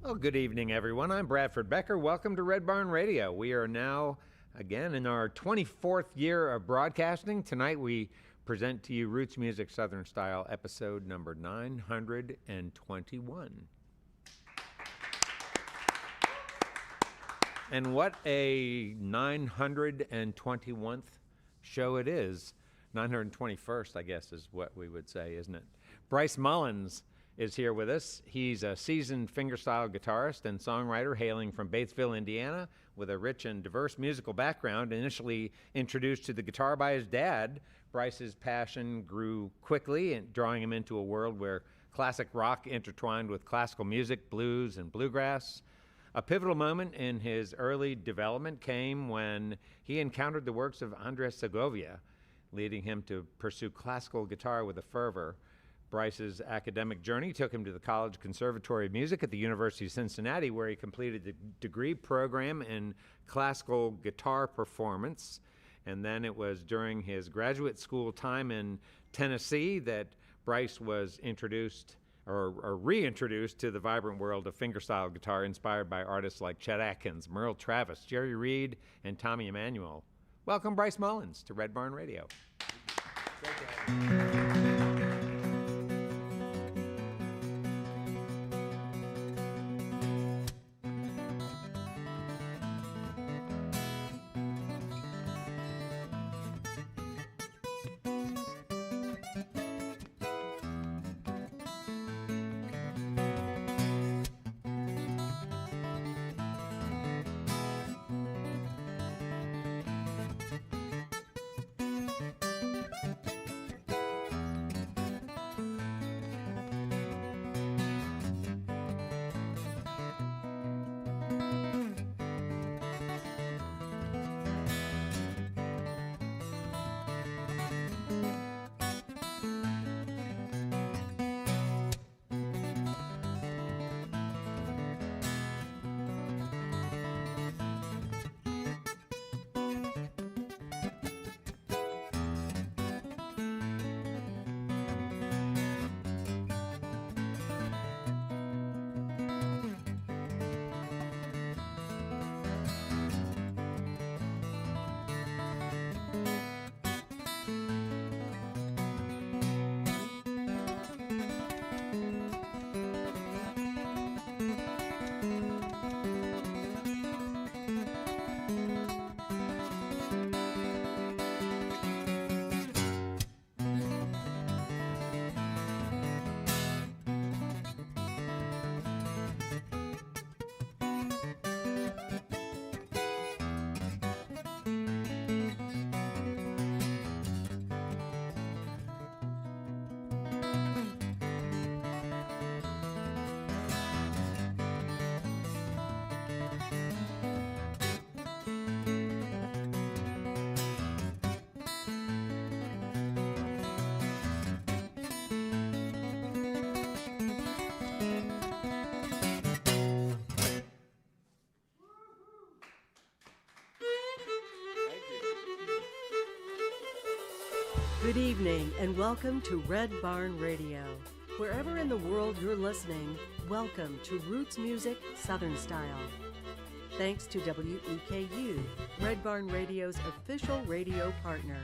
Well, good evening, everyone. I'm Bradford Becker. Welcome to Red Barn Radio. We are now, again, in our 24th year of broadcasting. Tonight we present to you Roots Music Southern Style, episode number 921. And what a 921th show it is. 921st, I guess, is what we would say, isn't it? Bryce Mullins is here with us. He's a seasoned fingerstyle guitarist and songwriter hailing from Batesville, Indiana, with a rich and diverse musical background. Initially introduced to the guitar by his dad, Bryce's passion grew quickly, and drawing him into a world where classic rock intertwined with classical music, blues, and bluegrass. A pivotal moment in his early development came when he encountered the works of Andrés Segovia, leading him to pursue classical guitar with a fervor. Bryce's academic journey took him to the College Conservatory of Music at the University of Cincinnati, where he completed the degree program in classical guitar performance. And then it was during his graduate school time in Tennessee that Bryce was introduced or reintroduced to the vibrant world of fingerstyle guitar, inspired by artists like Chet Atkins, Merle Travis, Jerry Reed, and Tommy Emmanuel. Welcome, Bryce Mullins, to Red Barn Radio. Good evening and welcome to Red Barn Radio. Wherever in the world you're listening, welcome to Roots Music Southern Style. Thanks to WEKU, Red Barn Radio's official radio partner,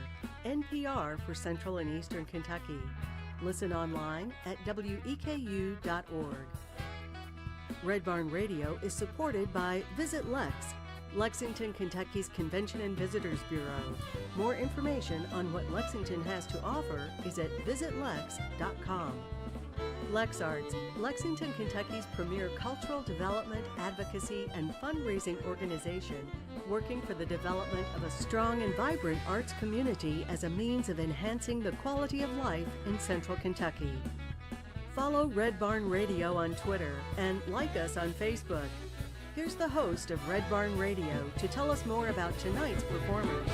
NPR for Central and Eastern Kentucky. Listen online at weku.org. Red Barn Radio is supported by Visit Lex, Lexington, Kentucky's Convention and Visitors Bureau. More information on what Lexington has to offer is at visitlex.com. LexArts, Lexington, Kentucky's premier cultural development, advocacy, and fundraising organization, working for the development of a strong and vibrant arts community as a means of enhancing the quality of life in Central Kentucky. Follow Red Barn Radio on Twitter and like us on Facebook. Here's the host of Red Barn Radio to tell us more about tonight's performers.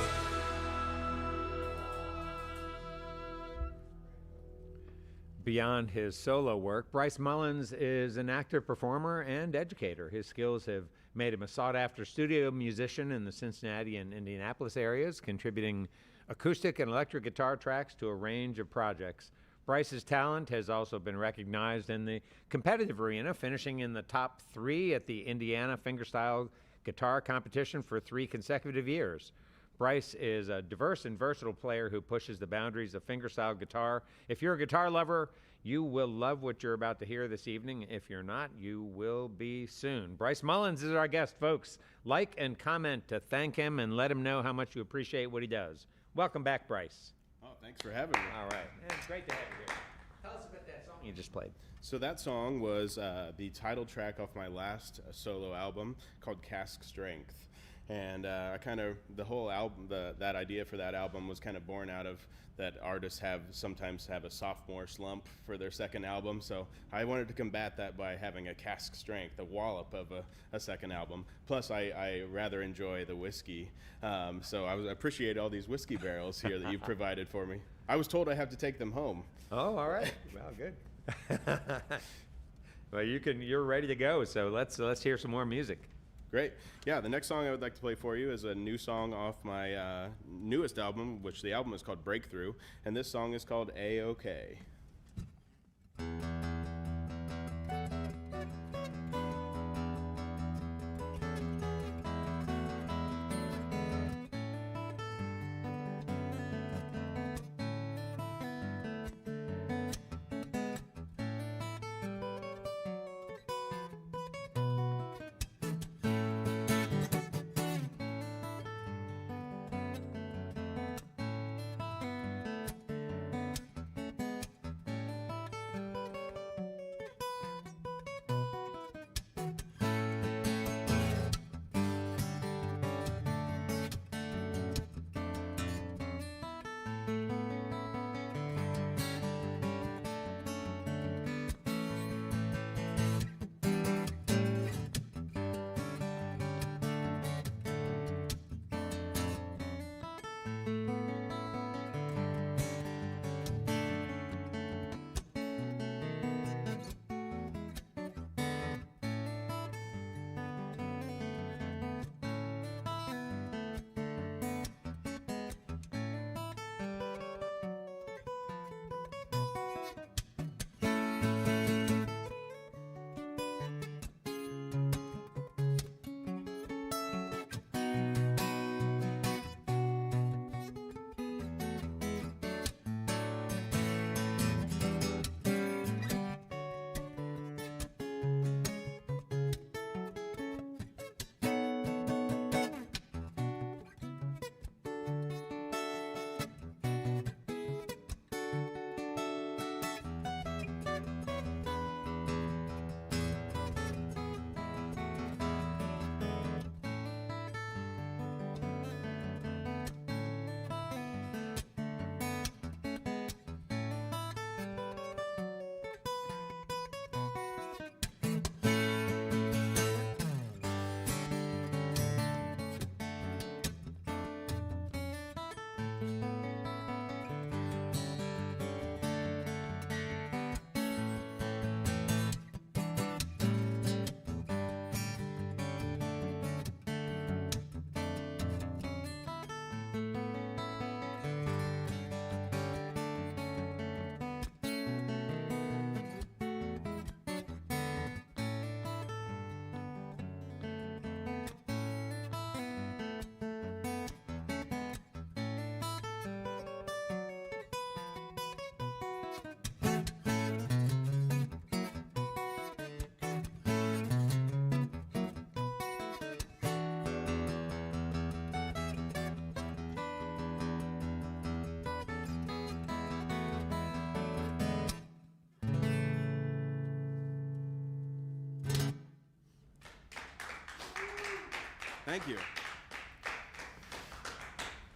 Beyond his solo work, Bryce Mullins is an active performer and educator. His skills have made him a sought-after studio musician in the Cincinnati and Indianapolis areas, contributing acoustic and electric guitar tracks to a range of projects. Bryce's talent has also been recognized in the competitive arena, finishing in the top 3 at the Indiana Fingerstyle Guitar Competition for 3 consecutive years. Bryce is a diverse and versatile player who pushes the boundaries of fingerstyle guitar. If you're a guitar lover, you will love what you're about to hear this evening. If you're not, you will be soon. Bryce Mullins is our guest, folks. Like and comment to thank him and let him know how much you appreciate what he does. Welcome back, Bryce. Oh, thanks for having me. All right. Man, it's great to have you here. Tell us about that song you just played. So that song was the title track off my last solo album called Cask Strength. And the whole album, that idea for that album was kind of born out of that artists sometimes have a sophomore slump for their second album. So I wanted to combat that by having a cask strength, a wallop of a second album. Plus, I rather enjoy the whiskey. So I appreciate all these whiskey barrels here that you've provided for me. I was told I have to take them home. Oh, all right. Well, good. Well, you're ready to go. So let's hear some more music. Great. Yeah, the next song I would like to play for you is a new song off my newest album, which the album is called Breakthrough, and this song is called A-OK. Thank you.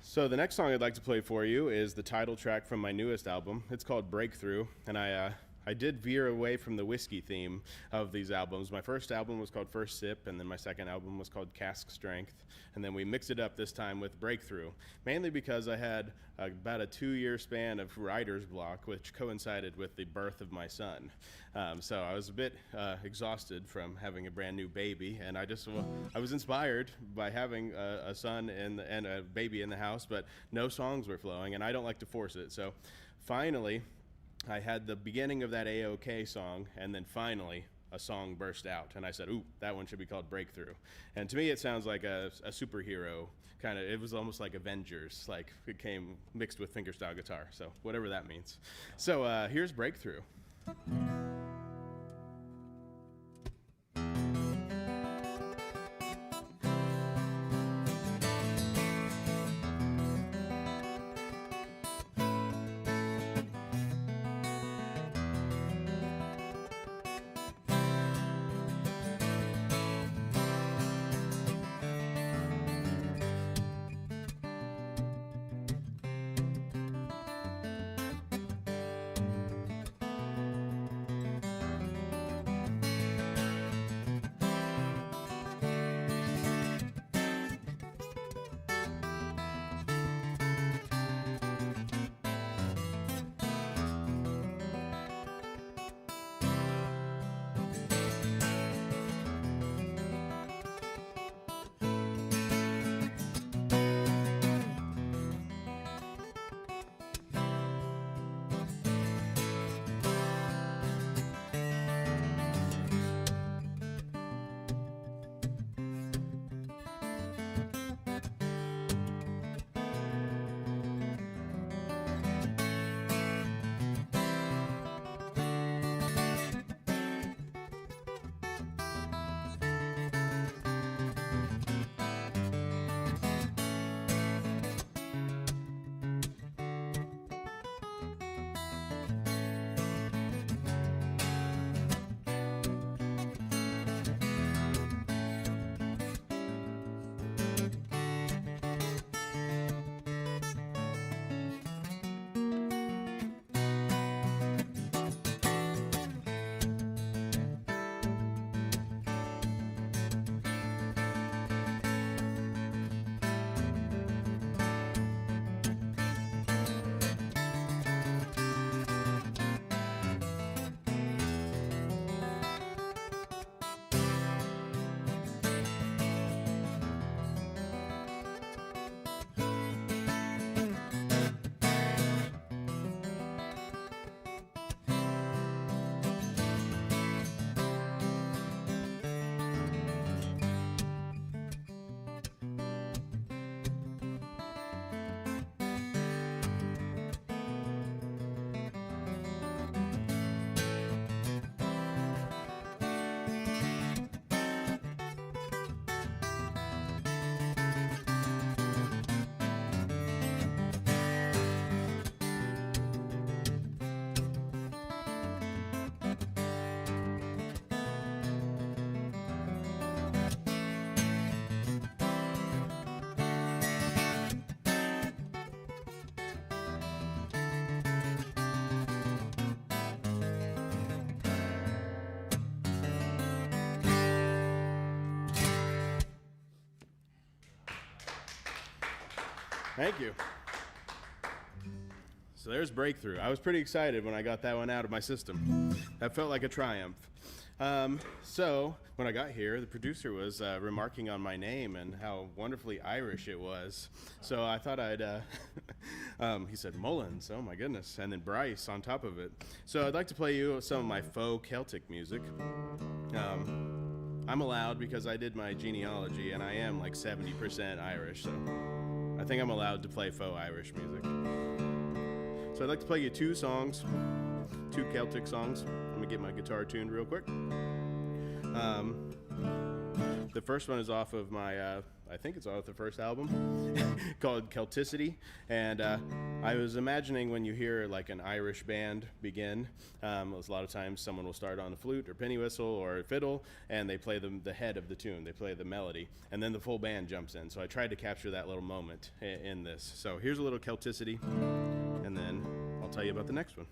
So the next song I'd like to play for you is the title track from my newest album. It's called Breakthrough, and I did veer away from the whiskey theme of these albums. My first album was called First Sip, and then my second album was called Cask Strength, and then we mixed it up this time with Breakthrough, mainly because I had about a 2-year span of writer's block, which coincided with the birth of my son. So I was a bit exhausted from having a brand new baby, and I was inspired by having a son and a baby in the house, but no songs were flowing, and I don't like to force it. So finally, I had the beginning of that A-OK song, and then finally a song burst out, and I said, ooh, that one should be called Breakthrough. And to me, it sounds like a superhero kind of. It was almost like Avengers, like it came mixed with fingerstyle guitar, so whatever that means. So here's Breakthrough. Thank you. So there's Breakthrough. I was pretty excited when I got that one out of my system. That felt like a triumph. So when I got here, the producer was remarking on my name and how wonderfully Irish it was. So I thought I'd, he said Mullins, oh my goodness, and then Bryce on top of it. So I'd like to play you some of my faux Celtic music. I'm allowed because I did my genealogy and I am like 70% Irish, so I think I'm allowed to play faux Irish music. So I'd like to play you two songs, two Celtic songs. Let me get my guitar tuned real quick. The first one is off of my, I think it's off the first album, called Celticity. And I was imagining when you hear like an Irish band begin, a lot of times someone will start on a flute or penny whistle or a fiddle, and they play the head of the tune, they play the melody, and then the full band jumps in. So I tried to capture that little moment in this. So here's a little Celticity, and then I'll tell you about the next one.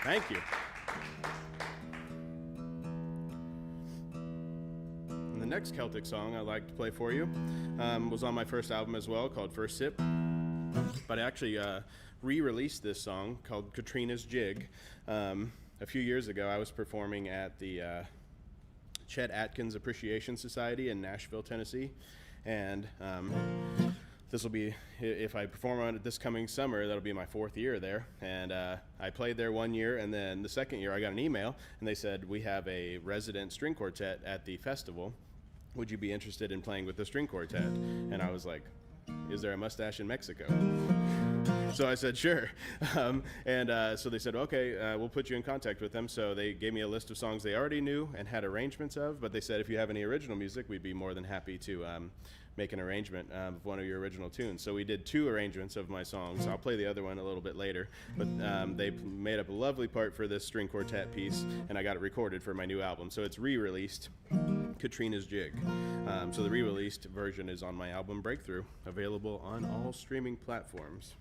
Thank you. And the next Celtic song I'd like to play for you was on my first album as well, called First Sip. But I actually re-released this song called Katrina's Jig. A few years ago, I was performing at the Chet Atkins Appreciation Society in Nashville, Tennessee. And this will be, if I perform on it this coming summer, that'll be my 4th year there. And I played there 1 year, and then the second year I got an email, and they said, we have a resident string quartet at the festival. Would you be interested in playing with the string quartet? And I was like, is there a mustache in Mexico? So I said, sure. So they said, okay, we'll put you in contact with them. So they gave me a list of songs they already knew and had arrangements of, but they said, if you have any original music, we'd be more than happy to make an arrangement of one of your original tunes. So we did 2 arrangements of my songs. I'll play the other one a little bit later, but they made up a lovely part for this string quartet piece, and I got it recorded for my new album. So it's re-released, Katrina's Jig. So the re-released version is on my album Breakthrough, available on all streaming platforms.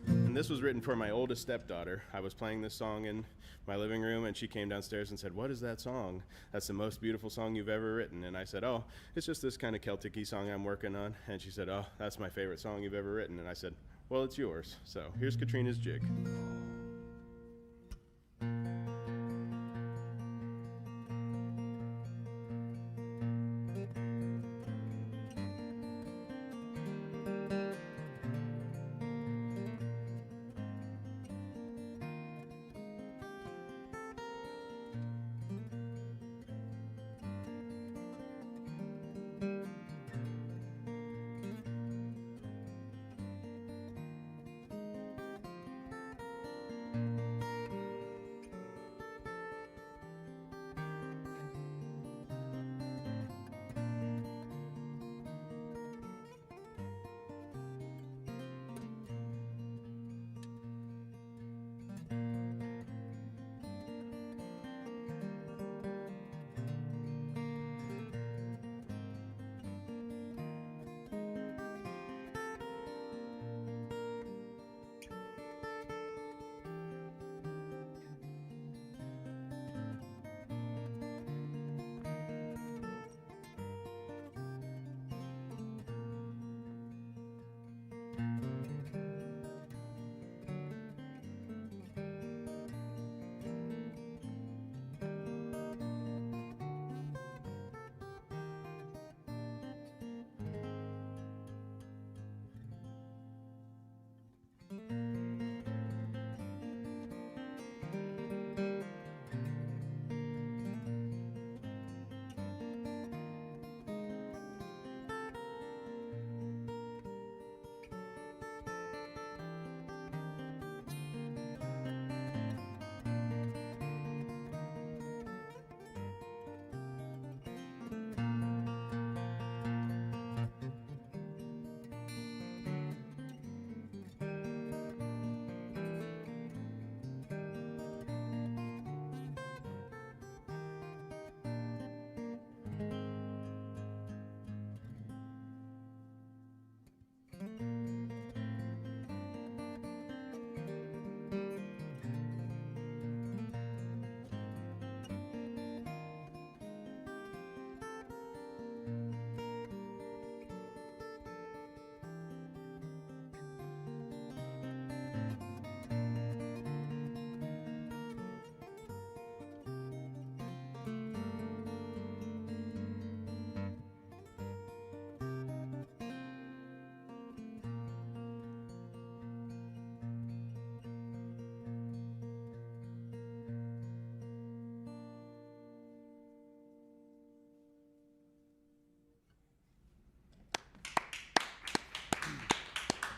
And this was written for my oldest stepdaughter. I was playing this song in my living room, and she came downstairs and said, what is that song? That's the most beautiful song you've ever written. And I said, oh, it's just this kind of Celtic-y song I'm working on. And she said, oh, that's my favorite song you've ever written. And I said, well, it's yours. So here's Katrina's Jig.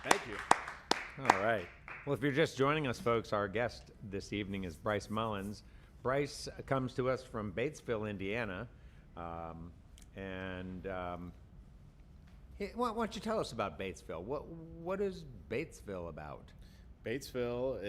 Thank you. All right. Well, if you're just joining us, folks, our guest this evening is Bryce Mullins. Bryce comes to us from Batesville, Indiana. Why don't you tell us about Batesville? What is Batesville about? Batesville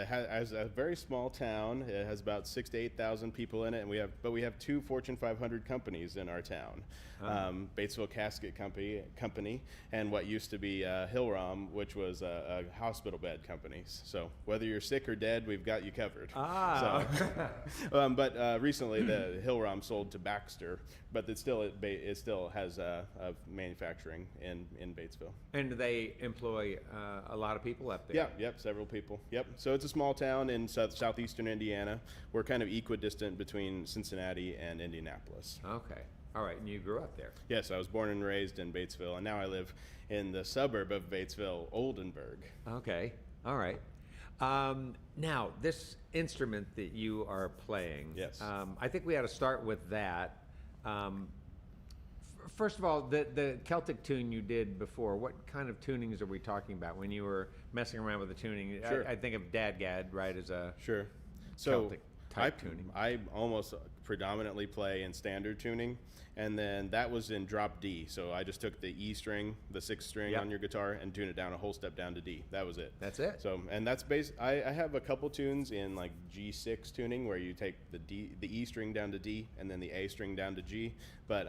has a very small town. It has about 6,000 to 8,000 people in it, and we have 2 Fortune 500 companies in our town. Batesville Casket Company, and what used to be Hillrom, which was a hospital bed company. So whether you're sick or dead, we've got you covered. But recently the Hillrom sold to Baxter, but it still has a manufacturing in Batesville. And do they employ a lot of people up there? Yeah. Yep, several people. Yep. So it's a small town in southeastern Indiana. We're kind of equidistant between Cincinnati and Indianapolis. Okay. All right. And you grew up there? Yes, I was born and raised in Batesville, and now I live in the suburb of Batesville, Oldenburg. Okay. All right. Now, this instrument that you are playing, yes. I think we ought to start with that. First of all, the Celtic tune you did before, what kind of tunings are we talking about when you were messing around with the tuning? Sure. I think of Dadgad, right, as a sure. Celtic type tuning. I almost predominantly play in standard tuning, and then that was in drop D. So I just took the E string, the 6th string on your guitar, and tuned it down a whole step down to D. That was it. That's it. So, and that's I have a couple tunes in like G6 tuning where you take the E string down to D and then the A string down to G. But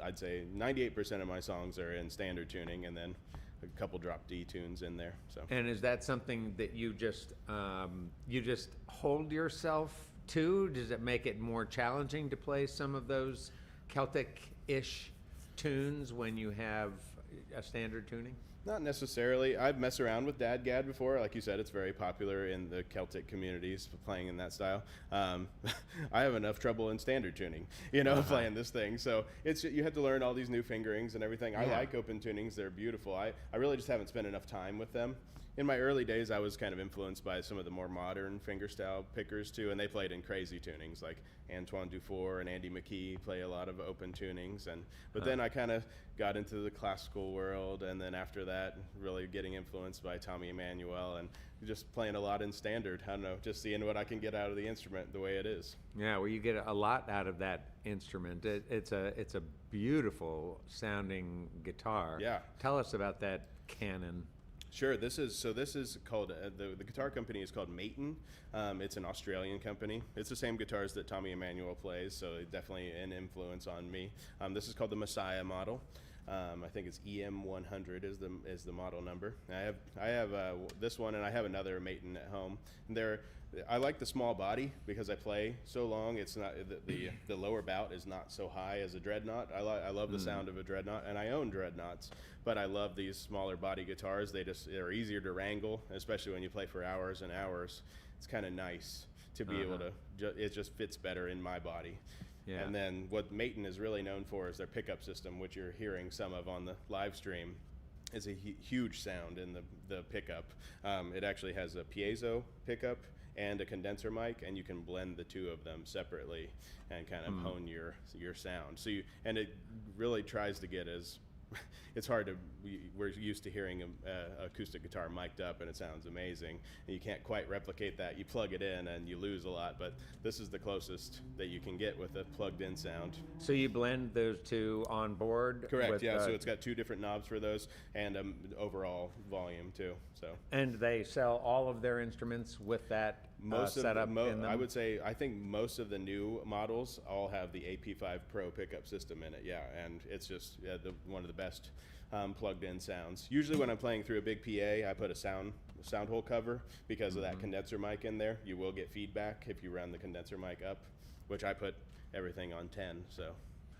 I'd say 98% of my songs are in standard tuning, and then a couple drop D tunes in there. So. And is that something that you just hold yourself to? Does it make it more challenging to play some of those Celtic-ish tunes when you have a standard tuning? Not necessarily. I've messed around with Dadgad before. Like you said, it's very popular in the Celtic communities playing in that style. I have enough trouble in standard tuning, playing this thing. So you have to learn all these new fingerings and everything. I like open tunings. They're beautiful. I really just haven't spent enough time with them. In my early days, I was kind of influenced by some of the more modern fingerstyle pickers too, and they played in crazy tunings like Antoine Dufour and Andy McKee play a lot of open tunings. But then I kind of got into the classical world, and then after that, really getting influenced by Tommy Emmanuel and just playing a lot in standard. I don't know, just seeing what I can get out of the instrument the way it is. Yeah, well, you get a lot out of that instrument. It's a beautiful sounding guitar. Yeah. Tell us about that Canon. Sure. This is called the guitar company is called Maton. It's an Australian company. It's the same guitars that Tommy Emmanuel plays, so definitely an influence on me. This is called the Messiah model. I think it's EM100 is the model number. I have this one, and I have another Maton at home. I like the small body because I play so long. It's not the lower bout is not so high as a dreadnought. I love the sound of a dreadnought, and I own dreadnoughts. But I love these smaller body guitars. They're easier to wrangle, especially when you play for hours and hours. It's kind of nice to be able to. It just fits better in my body. Yeah. And then what Maton is really known for is their pickup system, which you're hearing some of on the live stream. It's a huge sound in the pickup. It actually has a piezo pickup and a condenser mic, and you can blend the two of them separately and kind of hone your sound. And it really tries to get as it's hard to. We're used to hearing an acoustic guitar mic'd up, and it sounds amazing. And you can't quite replicate that. You plug it in, and you lose a lot. But this is the closest that you can get with a plugged-in sound. So you blend those two on board? Correct. Yeah. So it's got 2 different knobs for those, and overall volume too. So. And they sell all of their instruments with that setup in them? I would say I think most of the new models all have the AP5 Pro pickup system in it. Yeah, and it's just one of the best plugged-in sounds. Usually when I'm playing through a big PA, I put a sound hole cover because of that condenser mic in there. You will get feedback if you run the condenser mic up, which I put everything on 10.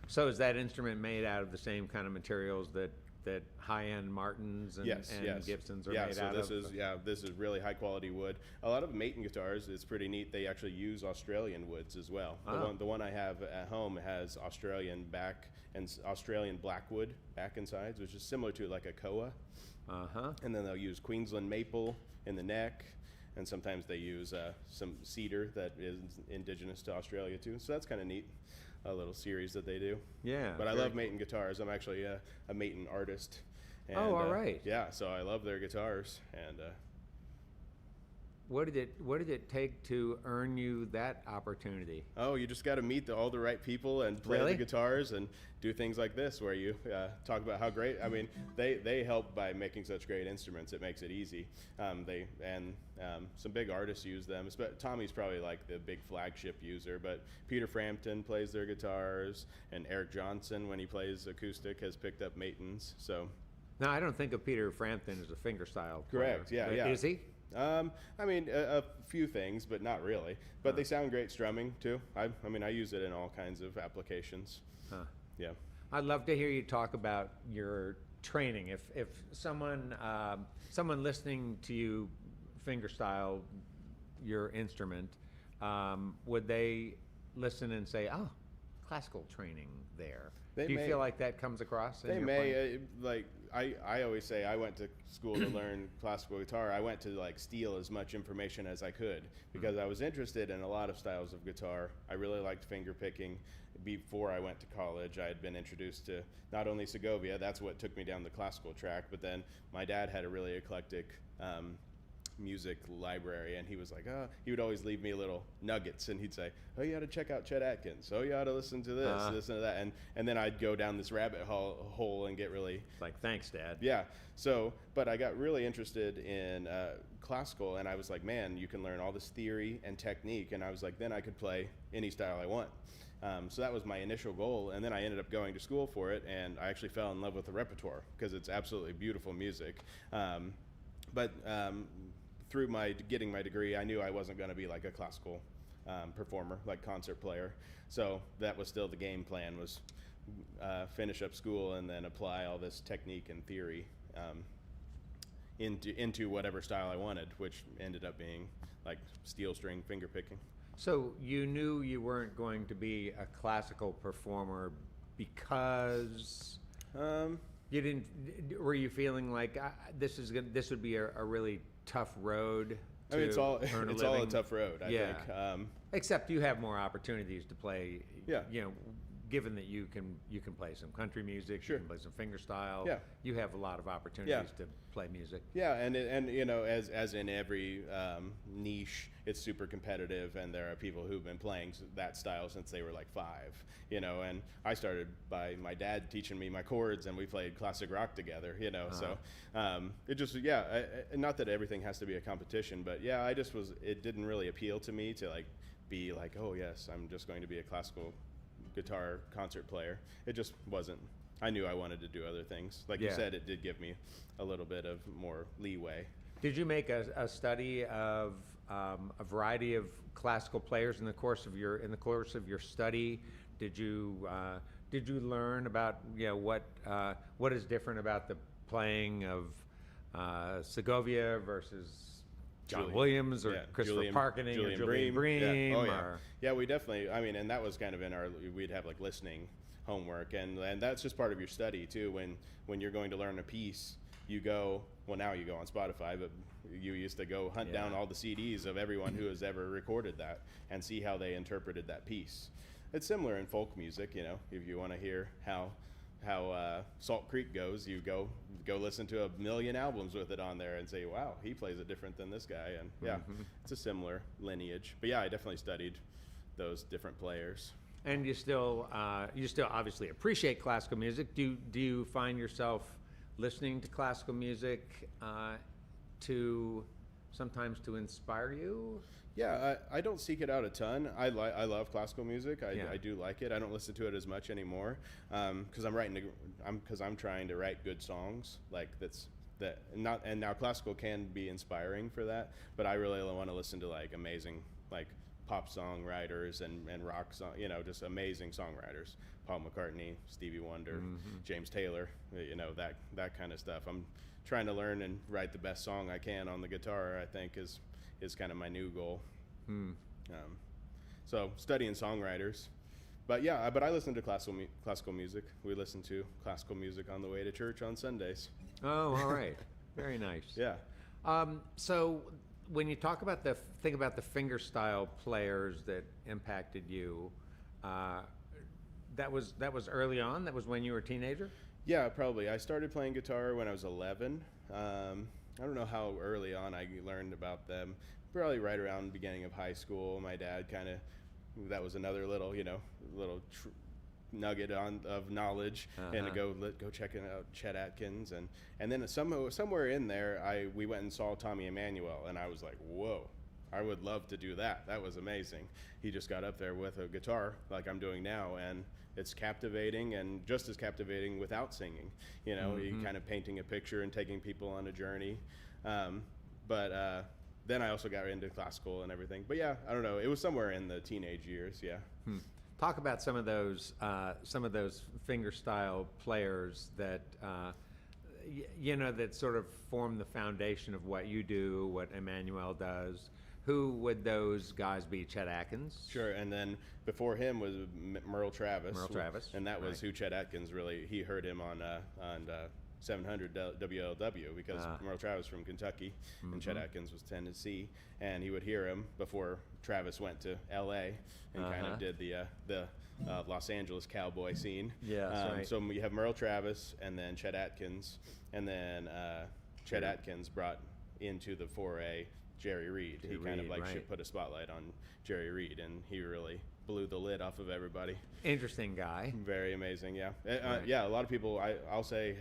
So is that instrument made out of the same kind of materials that high-end Martins and Gibsons are made out of? This is really high-quality wood. A lot of Maton guitars, it's pretty neat. They actually use Australian woods as well. The one I have at home has Australian back and Australian blackwood back and sides, which is similar to like a koa. And then they'll use Queensland maple in the neck, and sometimes they use some cedar that is indigenous to Australia too. So that's kind of neat. A little series that they do. Yeah. But I love Maton guitars. I'm actually a Maton artist, And, Oh, all right. Yeah, so I love their guitars, and What did it take to earn you that opportunity? oh, you just got to meet all the right people and play Really? the guitars and do things like this where you talk about how great. I mean, they help by making such great instruments. It makes it easy. Some big artists use them. Tommy's probably like the big flagship user, but Peter Frampton plays their guitars, and Eric Johnson, when he plays acoustic, has picked up Matins. So, Now, I don't think of Peter Frampton as a fingerstyle player. Correct, yeah, yeah. Is he? I mean, a few things, but not really. But they sound great strumming too. I mean, I use it in all kinds of applications. Huh. Yeah. I'd love to hear you talk about your training. If someone listening to you fingerstyle your instrument, would they listen and say, "Oh, classical training there"? They Do you may. feel like that comes across? In They your may. playing? I always say I went to school to learn classical guitar. I went to like steal as much information as I could because I was interested in a lot of styles of guitar. I really liked finger picking. Before I went to college, I had been introduced to not only Segovia, that's what took me down the classical track, but then my dad had a really eclectic music library, and he was like, he would always leave me little nuggets, and he'd say, oh, you ought to check out Chet Atkins. Oh, you ought to listen to this, listen to that, and then I'd go down this rabbit hole and get really Like, thanks, Dad. yeah. So, but I got really interested in classical, and I was like, man, you can learn all this theory and technique, and I was like, then I could play any style I want. So that was my initial goal, and then I ended up going to school for it, and I actually fell in love with the repertoire because it's absolutely beautiful music. But through getting my degree, I knew I wasn't going to be like a classical performer, like concert player. So that was still the game plan, was finish up school and then apply all this technique and theory into whatever style I wanted, which ended up being like steel string finger picking. So you knew you weren't going to be a classical performer because you didn't. Were you feeling like this would be a really tough road? I mean, it's all earn a it's all a living? tough road. I Yeah. think. Except you have more opportunities to play. Yeah. You know, given that you can play some country music, Sure. you can play some fingerstyle. Yeah. You have a lot of opportunities to play music. Yeah, and you know, as in every niche, it's super competitive, and there are people who've been playing that style since they were like 5. You know, and I started by my dad teaching me my chords, and we played classic rock together. You know, so it just not that everything has to be a competition, but yeah, it didn't really appeal to me to like be like, oh yes, I'm just going to be a classical guitar concert player. It just wasn't. I knew I wanted to do other things. Like you said, it did give me a little bit of more leeway. Did you make a study of a variety of classical players in the course of your study? Did you learn about what is different about the playing of Segovia versus John Williams or Christopher Parkening or Julian Bream? Yeah. Oh, yeah. Or Yeah, we definitely. I mean, and that was kind of in we'd have like listening homework, and that's just part of your study too. When you're going to learn a piece, you go. Well, now you go on Spotify, but you used to go hunt down all the CDs of everyone who has ever recorded that and see how they interpreted that piece. It's similar in folk music, you know. If you want to hear how Salt Creek goes, you go listen to a million albums with it on there and say, wow, he plays it different than this guy. And it's a similar lineage. But yeah, I definitely studied those different players. And you still obviously appreciate classical music. Do you find yourself listening to classical music sometimes to inspire you? Yeah, I don't seek it out a ton. I love classical music. I do like it. I don't listen to it as much anymore because I'm trying to write good songs and now classical can be inspiring for that, but I really want to listen to like amazing like pop songwriters and rock song, you know, just amazing songwriters. Paul McCartney, Stevie Wonder, James Taylor, you know, that kind of stuff. I'm trying to learn and write the best song I can on the guitar, I think is kind of my new goal. So studying songwriters, but I listen to classical music. We listen to classical music on the way to church on Sundays. Oh, all right. Very nice. Yeah. So when you talk about the fingerstyle players that impacted you, that was early on. That was when you were a teenager. Yeah, probably. I started playing guitar when I was 11. I don't know how early on I learned about them. Probably right around the beginning of high school. My dad that was another little, nugget of knowledge, and to go check out Chet Atkins, and then somewhere in there we went and saw Tommy Emmanuel, and I was like, whoa, I would love to do that. That was amazing. He just got up there with a guitar like I'm doing now, and it's captivating, and just as captivating without singing. He kind of painting a picture and taking people on a journey. But then I also got into classical and everything. But yeah, I don't know. It was somewhere in the teenage years. Yeah. Talk about some of those fingerstyle players that that sort of form the foundation of what you do, what Emmanuel does. Who would those guys be? Chet Atkins? Sure, and then before him was Merle Travis. Merle Travis, and that was who Chet Atkins he heard him on 700 WLW, because Merle Travis from Kentucky and Chet Atkins was Tennessee, and he would hear him before Travis went to L.A. and kind of did the Los Angeles cowboy scene. Yeah, that's right. So you have Merle Travis and then Chet Atkins, and then Chet Atkins brought into the foray Jerry Reed. He kind of should put a spotlight on Jerry Reed, and he really blew the lid off of everybody. Interesting guy. Very amazing, yeah. Yeah, a lot of people, I'll say,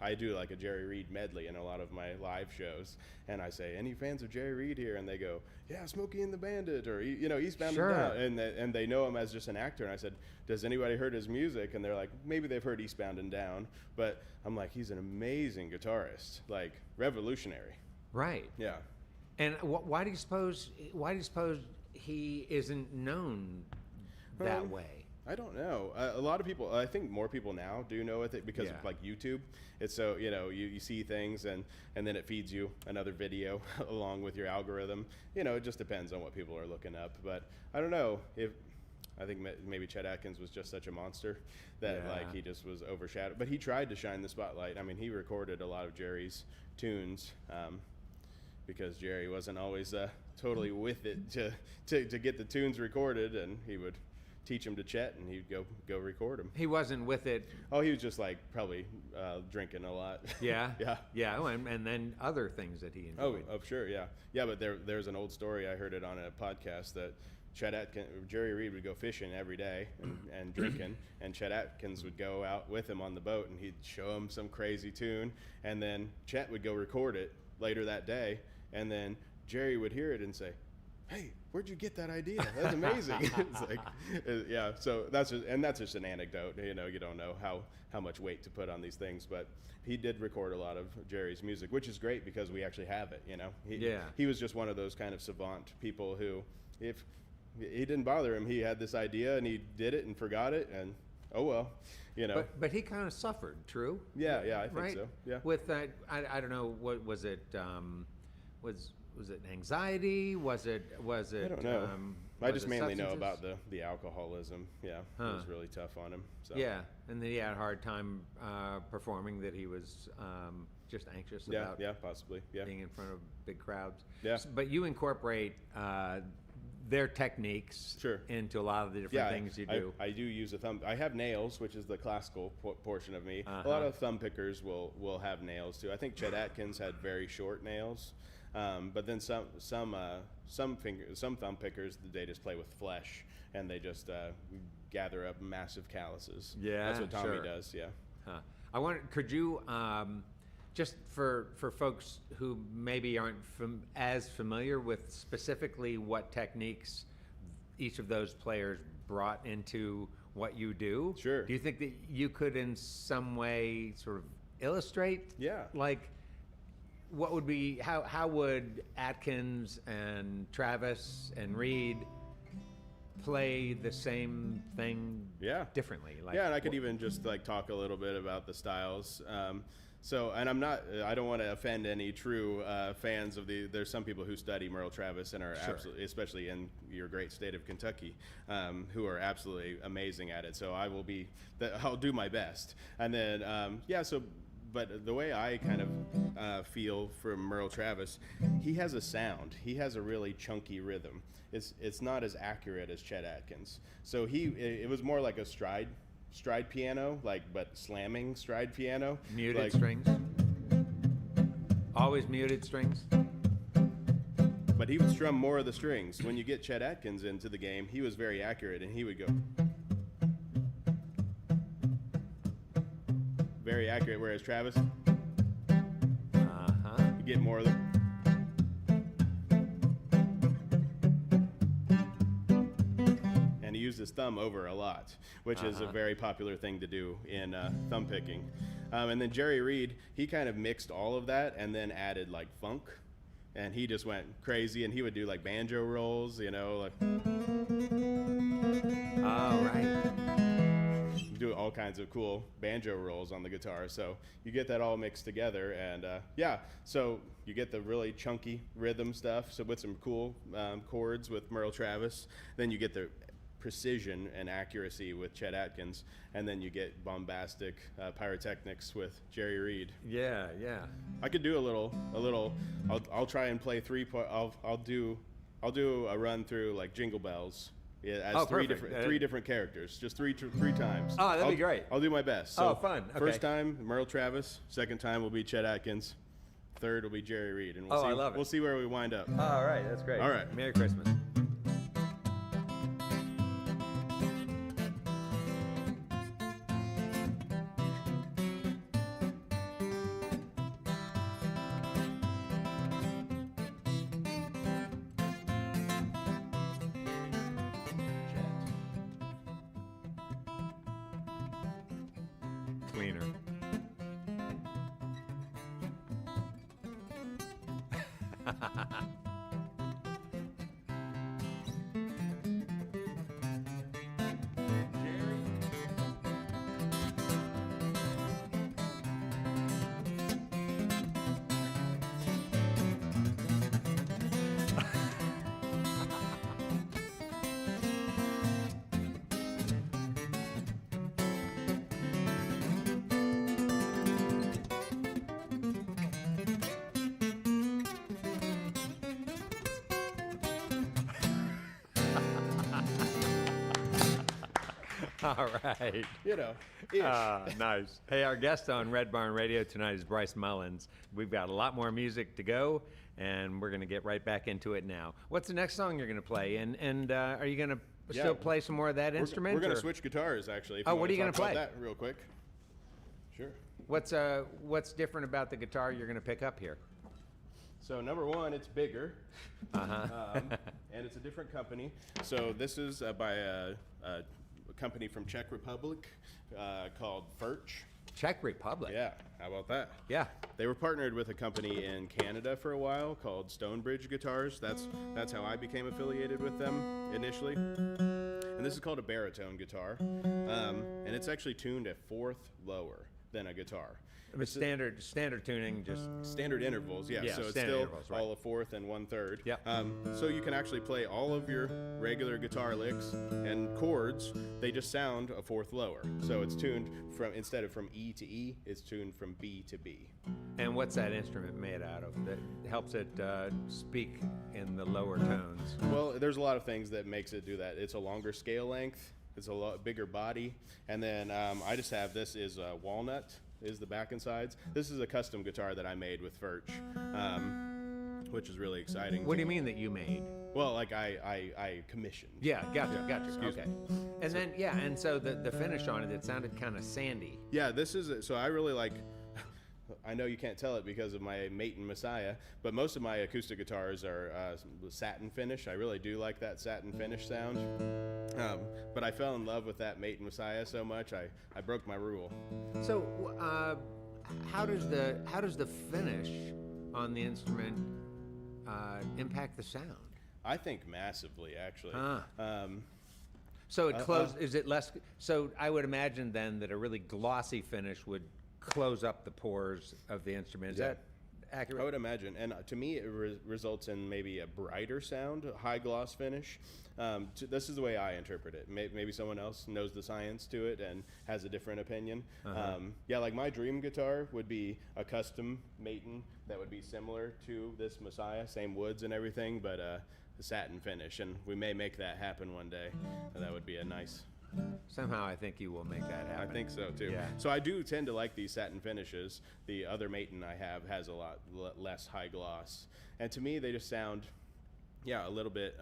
I do like a Jerry Reed medley in a lot of my live shows, and I say, any fans of Jerry Reed here? And they go, yeah, Smokey and the Bandit, or Eastbound and Down, and they know him as just an actor. And I said, does anybody heard his music? And they're like, maybe they've heard Eastbound and Down, but I'm like, he's an amazing guitarist, like revolutionary. Right. Yeah. And why do you suppose he isn't known that way? I don't know. A lot of people, I think more people now do know it because of like YouTube. It's so, you see things and then it feeds you another video along with your algorithm. It just depends on what people are looking up. But I don't know I think maybe Chet Atkins was just such a monster that he just was overshadowed. But he tried to shine the spotlight. I mean, he recorded a lot of Jerry's tunes. Because Jerry wasn't always totally with it to get the tunes recorded, and he would teach them to Chet, and he'd go record them. He wasn't with it. Oh, he was just probably drinking a lot. Yeah, yeah. Oh, and then other things that he enjoyed. Oh, sure, yeah. But there's an old story, I heard it on a podcast, that Jerry Reed would go fishing every day and drinking, and Chet Atkins would go out with him on the boat, and he'd show him some crazy tune, and then Chet would go record it later that day, and then Jerry would hear it and say, hey, where'd you get that idea? That's amazing. It's like, yeah, so that's just an anecdote. You don't know how much weight to put on these things, but he did record a lot of Jerry's music, which is great because we actually have it, He was just one of those kind of savant people who, if he didn't bother him, he had this idea and he did it and forgot it, and oh well, But he kind of suffered, true? Yeah, I think so. Yeah. With that, I don't know, what was it? Was it anxiety? Was it? I don't know. I just mainly know about the alcoholism. Yeah, it was really tough on him. So. Yeah, and then he had a hard time performing. That he was just anxious about. Yeah, possibly. Yeah, being in front of big crowds. Yeah, but you incorporate their techniques into a lot of the different things you do. I do use a thumb. I have nails, which is the classical portion of me. A lot of thumb pickers will have nails too. I think Chet Atkins had very short nails, but then some thumb pickers, they just play with flesh and they just gather up massive calluses. Yeah, that's what Tommy does. Yeah. I wonder, could you? Just for folks who maybe aren't as familiar with specifically what techniques each of those players brought into what you do. Sure. Do you think that you could in some way sort of illustrate? Yeah. Like, what would be, how would Atkins and Travis and Reed play the same thing differently? Like, and I could even just talk a little bit about the styles. So, and I don't want to offend any true fans of there's some people who study Merle Travis and are absolutely, especially in your great state of Kentucky, who are absolutely amazing at it. So I'll do my best. And then, but the way I kind of feel from Merle Travis, he has a sound. He has a really chunky rhythm. It's not as accurate as Chet Atkins. So it was more like a stride stride piano, but slamming stride piano. Muted strings. Always muted strings. But he would strum more of the strings. When you get Chet Atkins into the game, he was very accurate, and he would go very accurate, whereas Travis, you get more of the. And he used his thumb over a lot, which is a very popular thing to do in thumb picking. And then Jerry Reed, he kind of mixed all of that and then added funk. And he just went crazy, and he would do banjo rolls, Oh, right. Do all kinds of cool banjo rolls on the guitar. So you get that all mixed together, and so you get the really chunky rhythm stuff. So with some cool chords with Merle Travis, then you get the precision and accuracy with Chet Atkins, and then you get bombastic pyrotechnics with Jerry Reed. Yeah. I could do a little. I'll try and play I'll do a run through Jingle Bells. Yeah, as three different characters, just three times. Oh, that'd be great. I'll do my best. So, fun. Okay. First time Merle Travis. Second time will be Chet Atkins. Third will be Jerry Reed, and I love it. We'll see where we wind up. All right, that's great. All right. Merry Christmas. Cleaner. All right. Ish. Nice. Hey, our guest on Red Barn Radio tonight is Bryce Mullins. We've got a lot more music to go, and we're going to get right back into it now. What's the next song you're going to play? And are you going to still play some more of that instrument? We're going to switch guitars, actually. What are you going to play? That real quick. Sure. What's different about the guitar you're going to pick up here? So number one, it's bigger, Uh-huh. and it's a different company. So this is by a company from Czech Republic called Furch. Czech Republic. Yeah, how about that? Yeah. They were partnered with a company in Canada for a while called Stonebridge Guitars. That's how I became affiliated with them initially. And this is called a baritone guitar, and it's actually tuned a fourth lower than a guitar. But standard tuning, just Standard intervals, yeah. Yeah, So it's standard still intervals, right. all a fourth and 1/3. Yep. So you can actually play all of your regular guitar licks and chords. They just sound a fourth lower. So it's tuned instead of from E to E, it's tuned from B to B. And what's that instrument made out of that helps it speak in the lower tones? Well, there's a lot of things that makes it do that. It's a longer scale length. It's a lot bigger body. And then I just have this is walnut. Is the back and sides. This is a custom guitar that I made with Furch, which is really exciting. What do you mean that you made? Well, I commissioned. Yeah, gotcha. Excuse Okay. And then, and so the finish on it sounded kind of sandy. Yeah, this is, so I really like, I know you can't tell it because of my Maiden Messiah, but most of my acoustic guitars are satin finish. I really do like that satin finish sound. But I fell in love with that Maiden Messiah so much, I broke my rule. So, how does the finish on the instrument impact the sound? I think massively, actually. So it is it less? So I would imagine then that a really glossy finish would close up the pores of the instrument. Is that accurate? I would imagine, and to me, it results in maybe a brighter sound, a high gloss finish. This is the way I interpret it. Maybe someone else knows the science to it and has a different opinion. Like my dream guitar would be a custom Maiden that would be similar to this Messiah, same woods and everything, but a satin finish, and we may make that happen one day. That would be a nice Somehow I think you will make that happen. I think so too. Yeah. So I do tend to like these satin finishes. The other Maton I have has a lot less high gloss, and to me they just sound, a little bit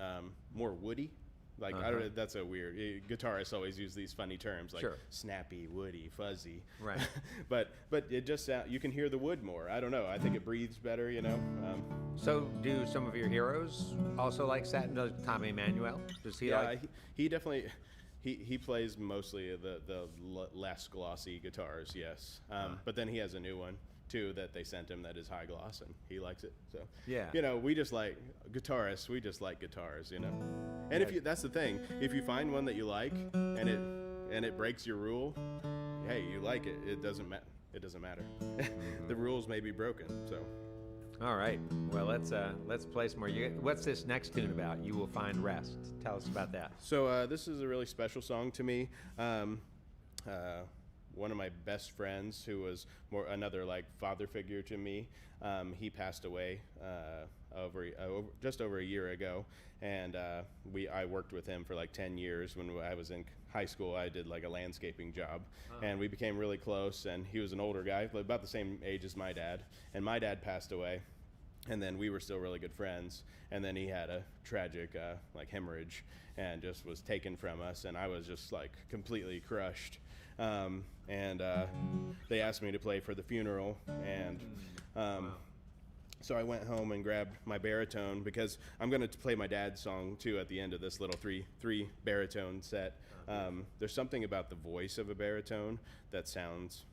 more woody. Like I don't know, that's a weird. Guitarists always use these funny terms like snappy, woody, fuzzy. Right. but it just you can hear the wood more. I don't know. I think it breathes better. So do some of your heroes also like satin? Does Emmanuel? Does he like? He definitely. He plays mostly the less glossy guitars, yes. But then he has a new one too that they sent him that is high gloss, and he likes it. So we just like guitarists. We just like guitars, And if that's the thing, if you find one that you like and it breaks your rule, hey, you like it. It doesn't matter. It doesn't matter. The rules may be broken. So. All right. Well, let's play some more. What's this next tune about? You Will Find Rest. Tell us about that. So this is a really special song to me. One of my best friends, who was another like father figure to me, he passed away just over a year ago, and I worked with him for like 10 years. When I was in high school, I did like a landscaping job, and we became really close. And he was an older guy, about the same age as my dad, and my dad passed away. And then we were still really good friends. And then he had a tragic like hemorrhage and just was taken from us. And I was just like completely crushed. And they asked me to play for the funeral. And so I went home and grabbed my baritone, because I'm going to play my dad's song too at the end of this little three baritone set. There's something about the voice of a baritone that sounds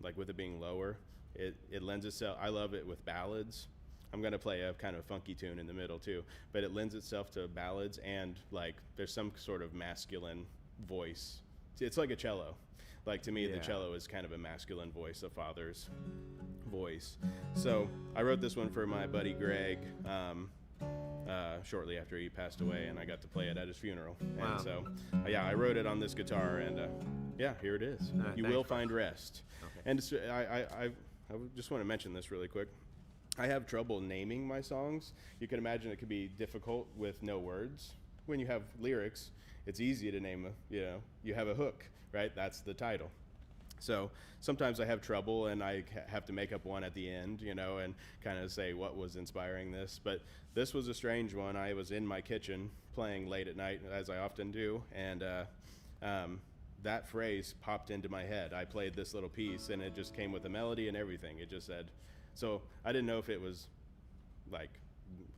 like, with it being lower, it lends itself. I love it with ballads. I'm going to play a kind of funky tune in the middle too, but it lends itself to ballads, and like there's some sort of masculine voice. It's like a cello. Like to me, the cello is kind of a masculine voice, a father's voice. So I wrote this one for my buddy Greg shortly after he passed away, and I got to play it at his funeral. Wow. And so, I wrote it on this guitar, and here it is. You Will Find Rest. Okay. And it's, I just want to mention this really quick. I have trouble naming my songs. You can imagine it could be difficult with no words. When you have lyrics, it's easy to name you have a hook, right? That's the title. So sometimes I have trouble, and I have to make up one at the end, and kind of say what was inspiring this. But this was a strange one. I was in my kitchen playing late at night, as I often do, and that phrase popped into my head. I played this little piece, and it just came with a melody and everything. It just said, so I didn't know if it was like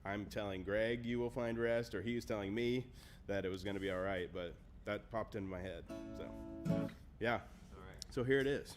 I'm telling Greg you will find rest, or he was telling me that it was going to be all right, but that popped into my head. So, yeah. All right. So here it is.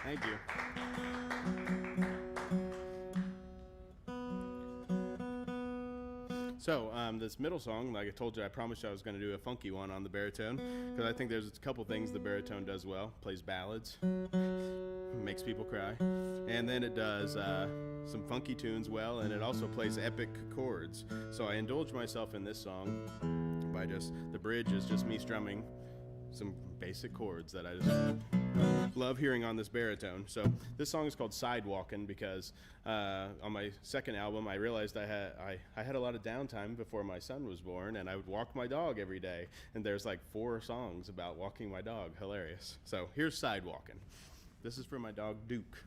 Thank you. So this middle song, like I told you, I promised you I was going to do a funky one on the baritone, because I think there's a couple things the baritone does well. Plays ballads, makes people cry, and then it does some funky tunes well, and it also plays epic chords. So I indulged myself in this song by the bridge is just me strumming some basic chords that I just love hearing on this baritone. So this song is called Sidewalkin' because on my second album I realized I had a lot of downtime before my son was born, and I would walk my dog every day, and there's like 4 songs about walking my dog. Hilarious. So here's Sidewalkin'. This is for my dog Duke.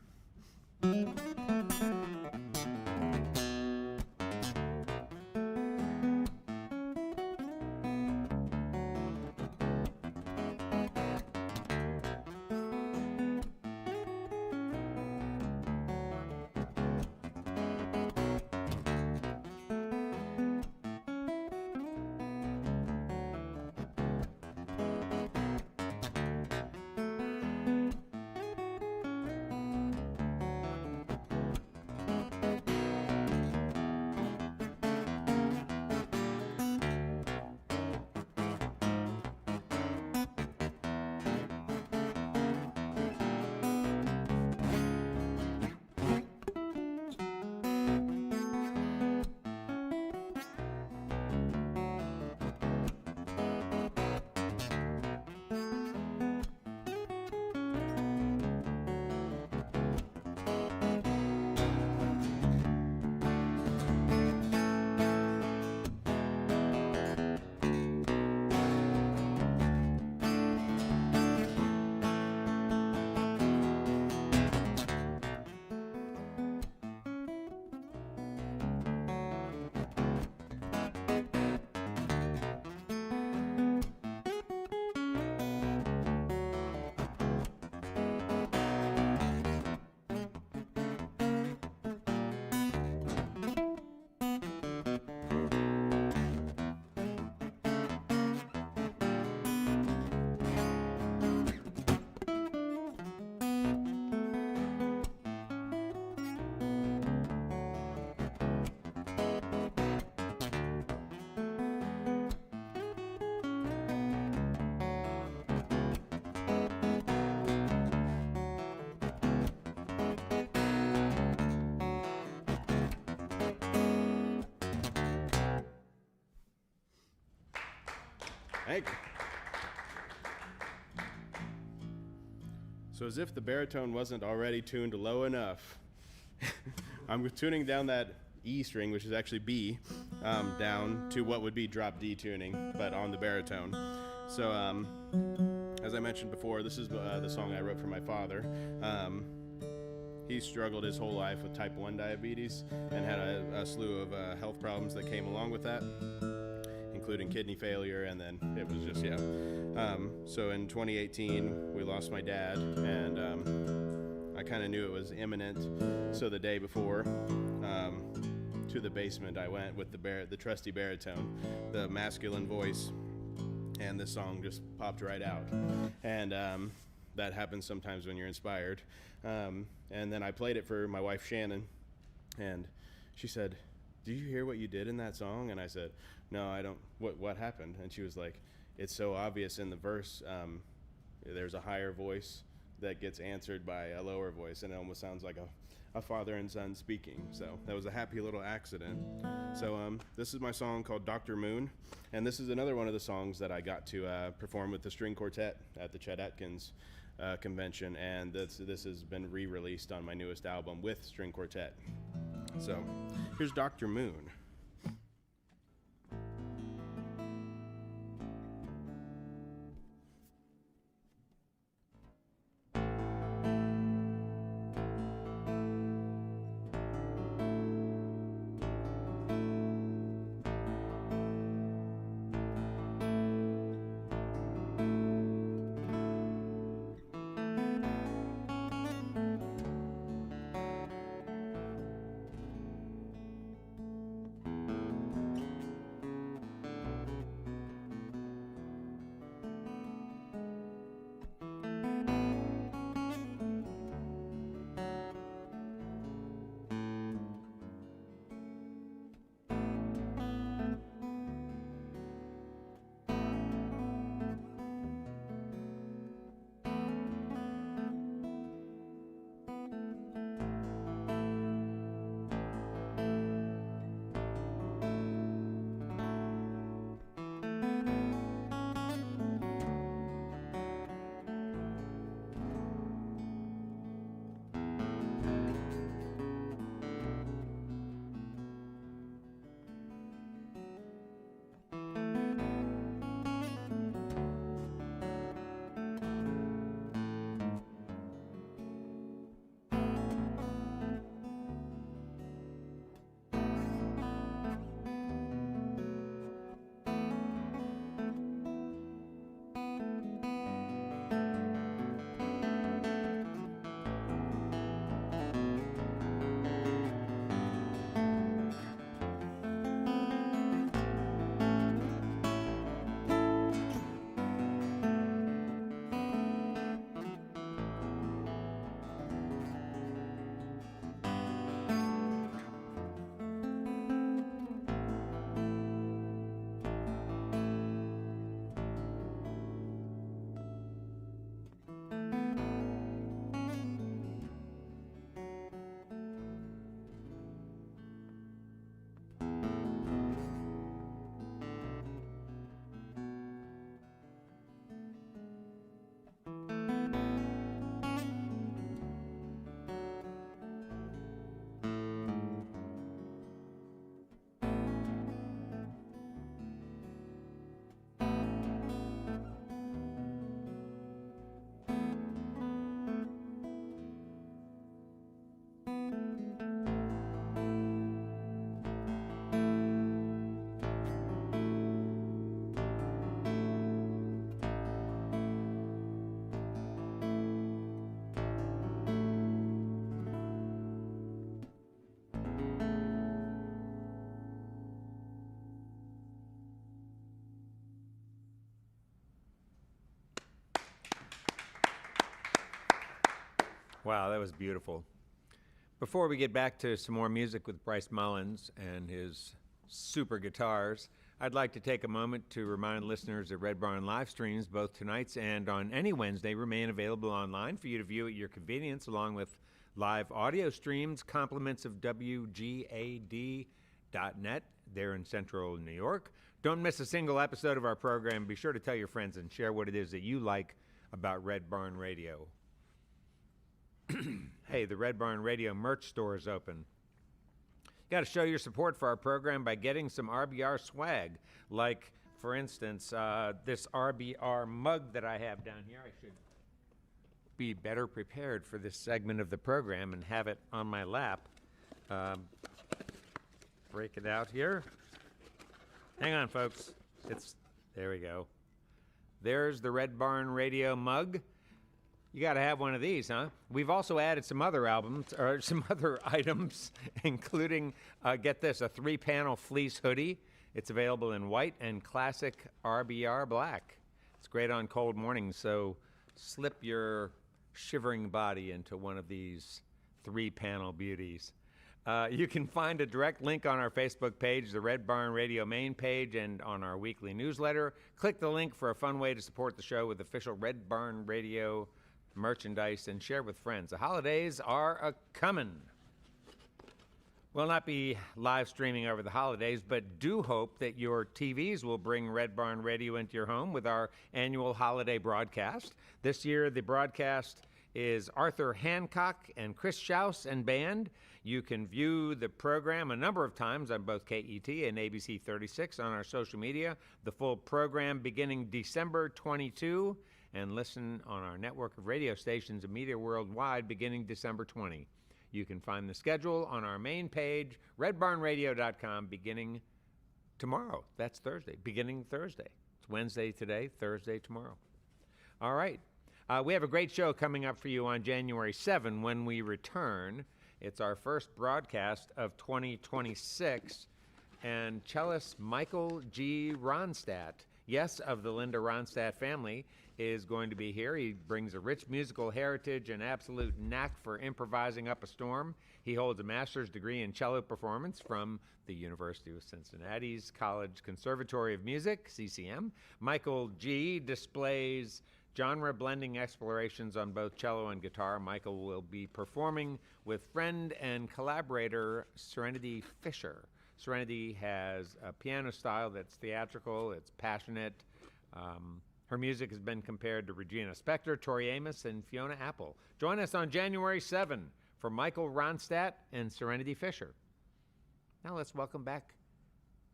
Thank you. So as if the baritone wasn't already tuned low enough, I'm tuning down that E string, which is actually B, down to what would be drop D tuning, but on the baritone. So as I mentioned before, this is the song I wrote for my father. He struggled his whole life with type 1 diabetes and had a slew of health problems that came along with that, including kidney failure, and then it was just, yeah. So in 2018, we lost my dad, and I kind of knew it was imminent. So the day before, to the basement I went with the trusty baritone, the masculine voice, and this song just popped right out. And that happens sometimes when you're inspired. And then I played it for my wife Shannon, and she said, "Do you hear what you did in that song?" And I said, "No, I don't. What happened?" And she was like, "It's so obvious in the verse. There's a higher voice that gets answered by a lower voice, and it almost sounds like a father and son speaking." So that was a happy little accident. So this is my song called Dr. Moon, and this is another one of the songs that I got to perform with the string quartet at the Chet Atkins convention, and this has been re-released on my newest album with string quartet. So here's Dr. Moon. Wow, that was beautiful. Before we get back to some more music with Bryce Mullins and his super guitars, I'd like to take a moment to remind listeners that Red Barn live streams, both tonight's and on any Wednesday, remain available online for you to view at your convenience, along with live audio streams, compliments of WGAD.net there in central New York. Don't miss a single episode of our program. Be sure to tell your friends and share what it is that you like about Red Barn Radio. Hey, the Red Barn Radio merch store is open. You got to show your support for our program by getting some RBR swag, like, for instance, this RBR mug that I have down here. I should be better prepared for this segment of the program and have it on my lap. Break it out here. Hang on, folks. There we go. There's the Red Barn Radio mug. You got to have one of these, huh? We've also added some other items, including, get this, a 3-panel fleece hoodie. It's available in white and classic RBR black. It's great on cold mornings, so slip your shivering body into one of these 3-panel beauties. You can find a direct link on our Facebook page, the Red Barn Radio main page, and on our weekly newsletter. Click the link for a fun way to support the show with official Red Barn Radio merchandise and share with friends. The holidays are a-comin'. We'll not be live streaming over the holidays, but do hope that your TVs will bring Red Barn Radio into your home with our annual holiday broadcast. This year, the broadcast is Arthur Hancock and Chris Schaus and band. You can view the program a number of times on both KET and ABC 36 on our social media. The full program beginning December 22, and listen on our network of radio stations and media worldwide beginning December 20. You can find the schedule on our main page, redbarnradio.com, beginning tomorrow. That's Thursday, beginning Thursday. It's Wednesday today, Thursday tomorrow. All right. We have a great show coming up for you on January 7 when we return. It's our first broadcast of 2026, and cellist Michael G. Ronstadt, yes, of the Linda Ronstadt family, is going to be here. He brings a rich musical heritage and absolute knack for improvising up a storm. He holds a master's degree in cello performance from the University of Cincinnati's College Conservatory of Music, CCM. Michael G. displays genre-blending explorations on both cello and guitar. Michael will be performing with friend and collaborator Serenity Fisher. Serenity has a piano style that's theatrical, it's passionate. Her music has been compared to Regina Spektor, Tori Amos, and Fiona Apple. Join us on January 7 for Michael Ronstadt and Serenity Fisher. Now let's welcome back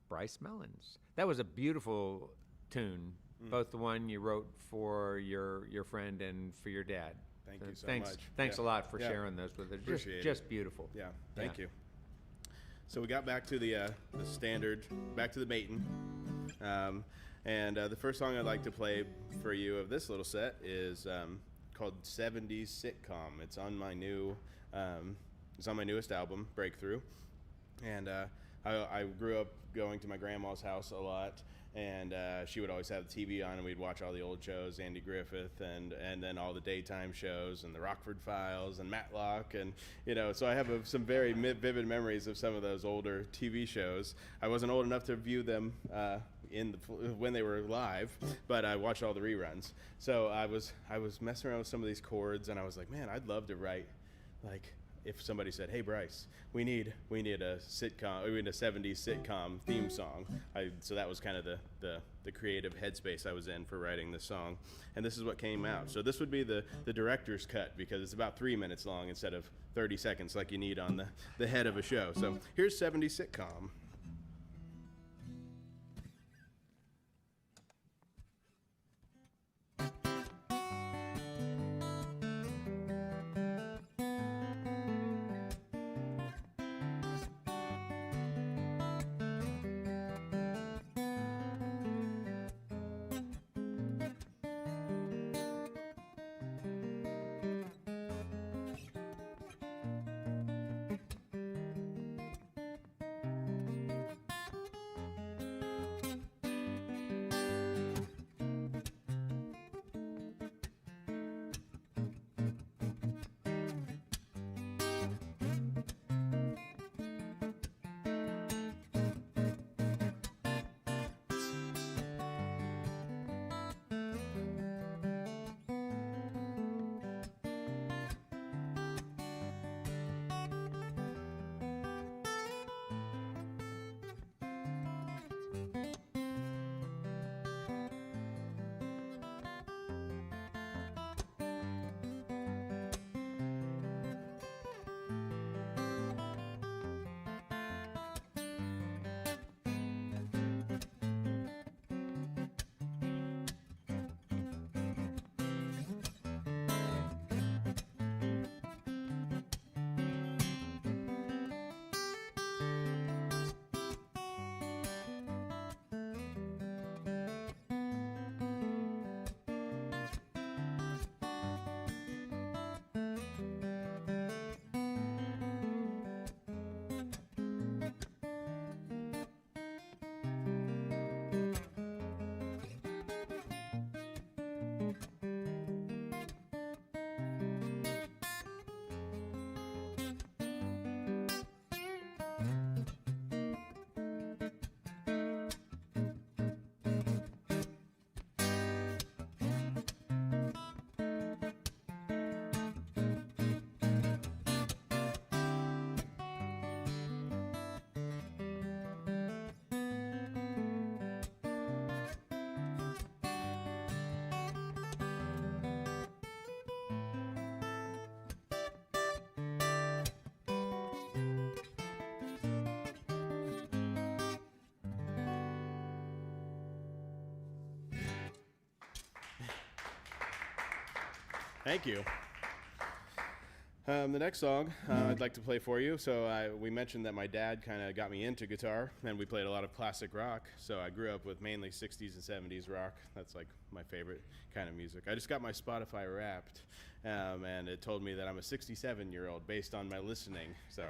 Bryce Mullins. That was a beautiful tune, both the one you wrote for your friend and for your dad. Thank you so much. Thanks a lot for sharing those with us. Just beautiful. Yeah, thank you. So we got back to the standard, back to the Baton. And the first song I'd like to play for you of this little set is called 70s Sitcom. It's on my newest album, Breakthrough. And I grew up going to my grandma's house a lot, and she would always have the TV on, and we'd watch all the old shows, Andy Griffith, and then all the daytime shows, and the Rockford Files, and Matlock, and so I have some very vivid memories of some of those older TV shows. I wasn't old enough to view them when they were live, but I watched all the reruns. So I was messing around with some of these chords, and I was like, man, I'd love to write, like, if somebody said, hey Bryce, we need a sitcom, we need a 70s sitcom theme song. So that was kind of the creative headspace I was in for writing this song, and this is what came out. So this would be the director's cut, because it's about 3 minutes long instead of 30 seconds like you need on the head of a show. So here's 70s Sitcom. Thank you. The next song I'd like to play for you. So we mentioned that my dad kind of got me into guitar, and we played a lot of classic rock. So I grew up with mainly 60s and 70s rock. That's like my favorite kind of music. I just got my Spotify Wrapped, and it told me that I'm a 67-year-old based on my listening. So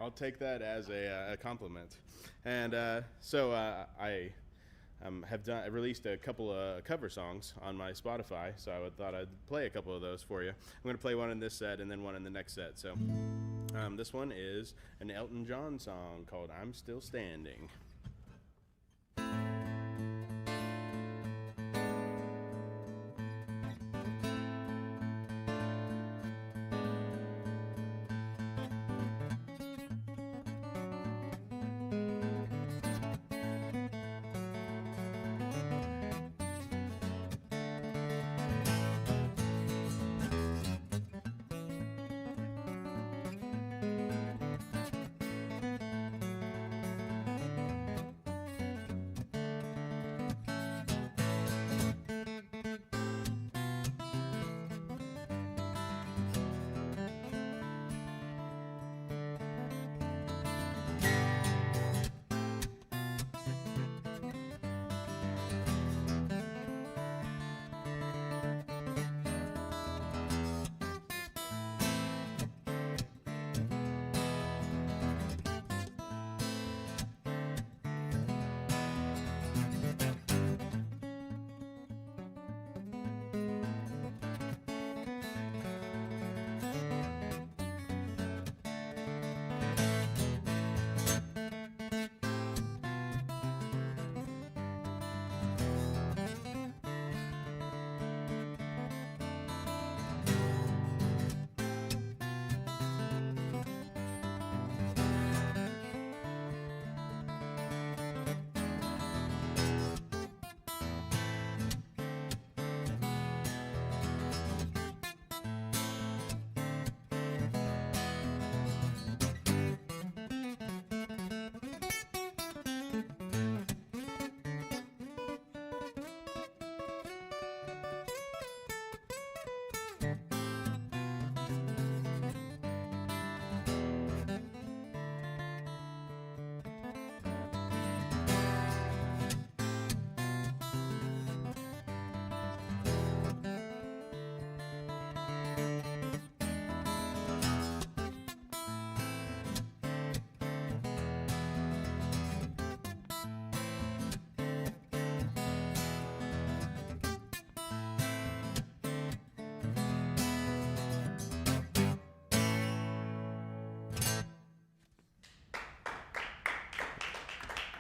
I'll take that as a compliment. And I released a couple of cover songs on my Spotify, so I thought I'd play a couple of those for you. I'm going to play one in this set and then one in the next set. So this one is an Elton John song called I'm Still Standing.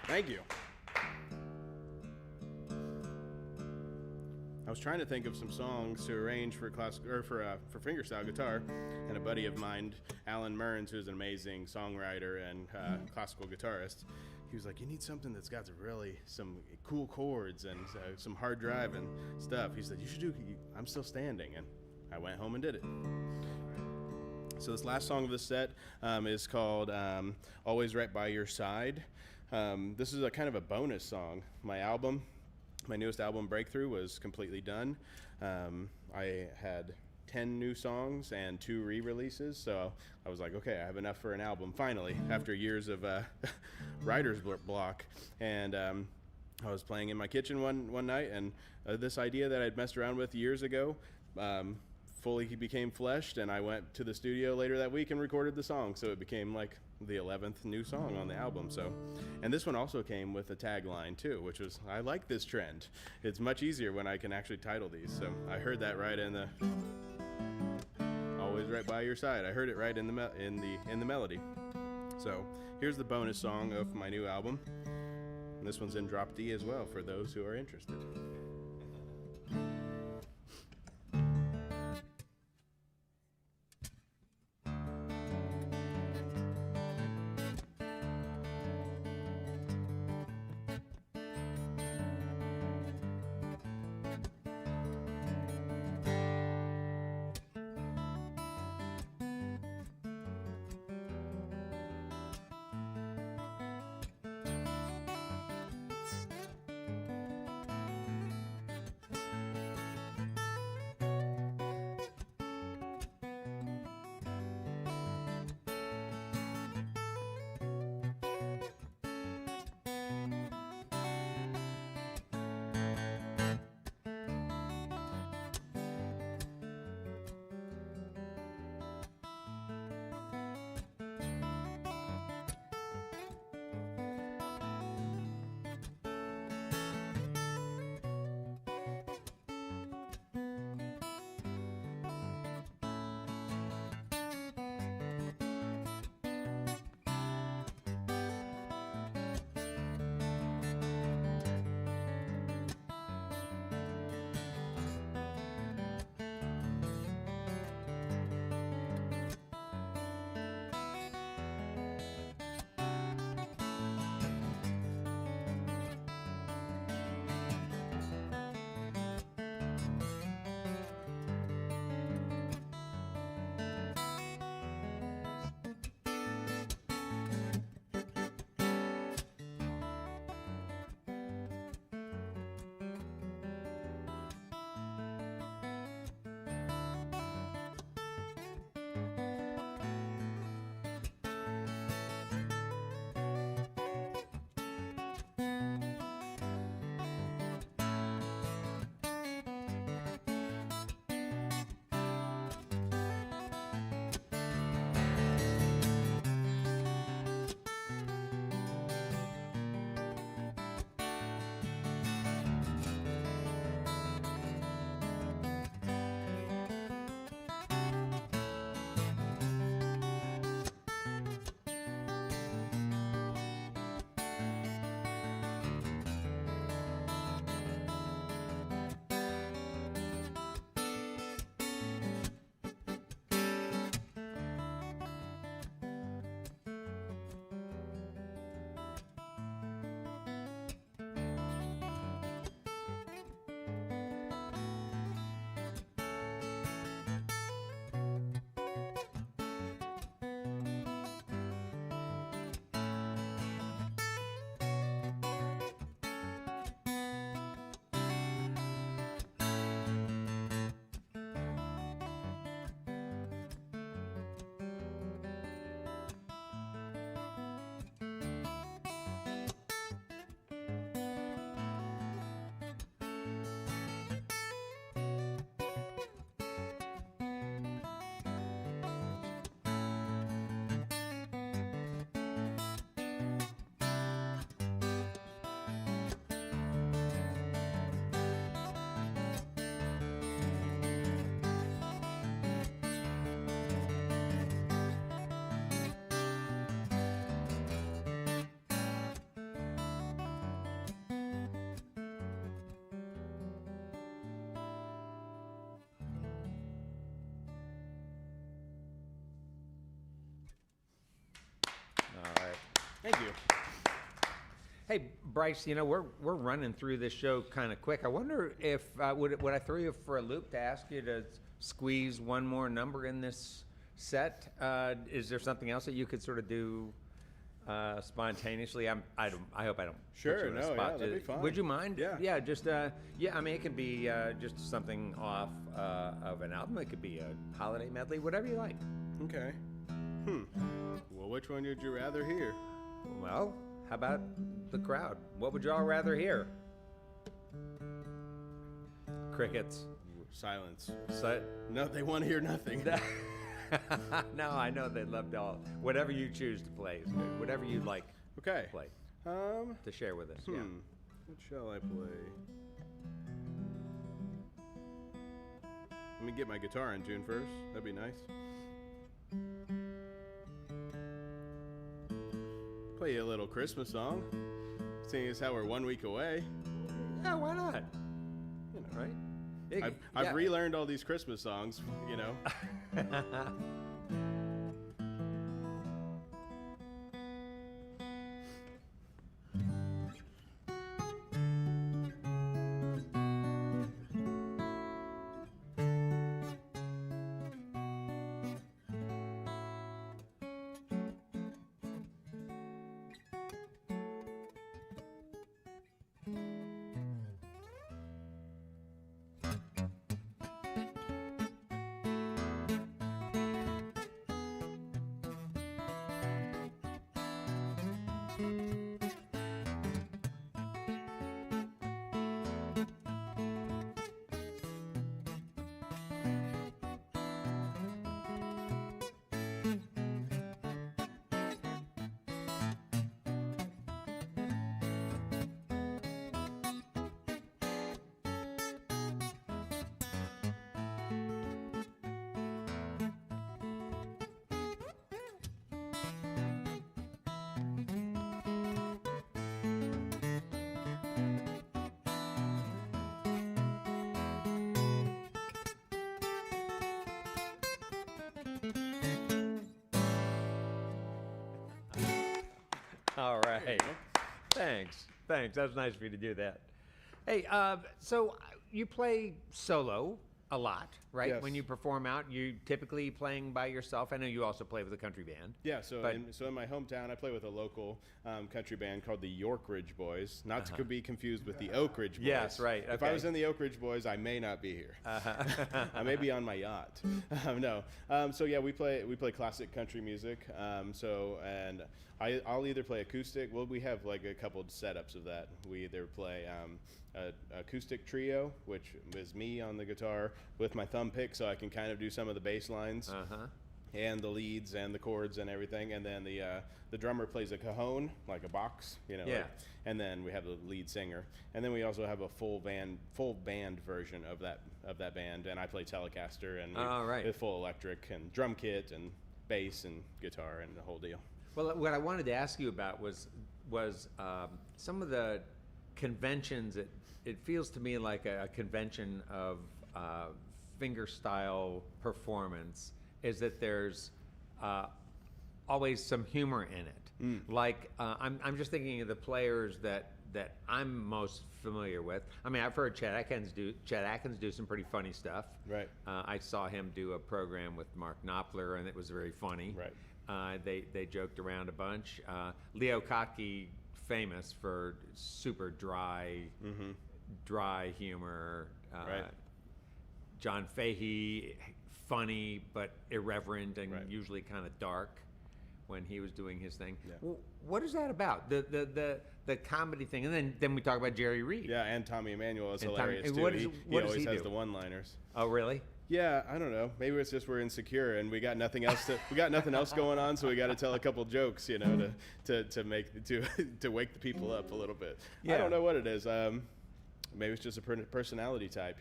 Thank you. I was trying to think of some songs to arrange for for fingerstyle guitar, and a buddy of mine, Alan Mearns, who's an amazing songwriter and classical guitarist, he was like, "You need something that's got some cool chords and some hard drive and stuff." He said, "You should do I'm Still Standing," and I went home and did it. So this last song of the set is called "Always Right by Your Side." This is a kind of a bonus song. My newest album, Breakthrough, was completely done. I had 10 new songs and 2 re-releases, so I was like, okay, I have enough for an album, finally, after years of writer's block. And I was playing in my kitchen one night, and this idea that I'd messed around with years ago fully became fleshed, and I went to the studio later that week and recorded the song, so it became like the 11th new song on the album. So, and this one also came with a tagline too, which was, "I like this trend. It's much easier when I can actually title these." So I heard that right in the "Always Right by Your Side." I heard it right in the melody. So here's the bonus song of my new album, and this one's in drop D as well for those who are interested. Hey, Bryce, we're running through this show kind of quick. I wonder if would I throw you for a loop to ask you to squeeze one more number in this set? Is there something else that you could sort of do spontaneously? I hope I don't. Sure, put you on the no, spot. yeah, that'd be fine. Would you mind? Yeah. Yeah, just I mean, it could be just something off of an album. It could be a holiday medley, whatever you like. Okay. Well, which one would you rather hear? Well, how about the crowd? What would y'all rather hear? Crickets. Silence. So, No, they want to hear nothing. no, I know they'd love to all. Whatever you choose to play is good. Whatever you'd like Okay. to play, to share with us. Yeah. What shall I play? Let me get my guitar in tune first. That'd be nice. Play you a little Christmas song, seeing as how we're 1 week away. Yeah, why not? Right? I've relearned all these Christmas songs, All right. Thanks. That was nice of you to do that. Hey, so you play solo a lot, right? Yes. When you perform out, you typically playing by yourself. I know you also play with a country band. Yeah, so But- in my hometown, I play with a local country band called the York Ridge Boys, not to be confused with the Oak Ridge Boys. Yes, right, If I okay. was in the Oak Ridge Boys, I may not be here. I may be on my yacht. No. So yeah, we play classic country music. And I'll either play acoustic. Well, we have like a couple of setups of that. We either play a acoustic trio, which is me on the guitar with my thumb pick, so I can kind of do some of the bass lines. And the leads and the chords and everything, and then the drummer plays a cajon, like a box, Yeah. and then we have the lead singer, and then we also have a full band version of that band, and I play Telecaster and right. with full electric and drum kit and bass and guitar and the whole deal. Well, what I wanted to ask you about was some of the conventions. It feels to me like a convention of fingerstyle performance is that there's always some humor in it. Like I'm just thinking of the players that I'm most familiar with. I mean, I've heard Chet Atkins do some pretty funny stuff. Right. I saw him do a program with Mark Knopfler, and it was very funny. Right. They joked around a bunch. Leo Kottke, famous for super dry humor. Right. John Fahey, funny but irreverent and Right. usually kind of dark when he was doing his thing. Yeah. Well, what is that about? The comedy thing, and then we talk about Jerry Reed. Yeah, and Tommy Emmanuel is And hilarious Tommy- too. what does- he what does always he has do? the one-liners. Oh, really? Yeah, I don't know. Maybe it's just we're insecure and we got nothing else going on, so we got to tell a couple jokes, to wake the people up a little bit. Yeah. I don't know what it is. Maybe it's just a personality type.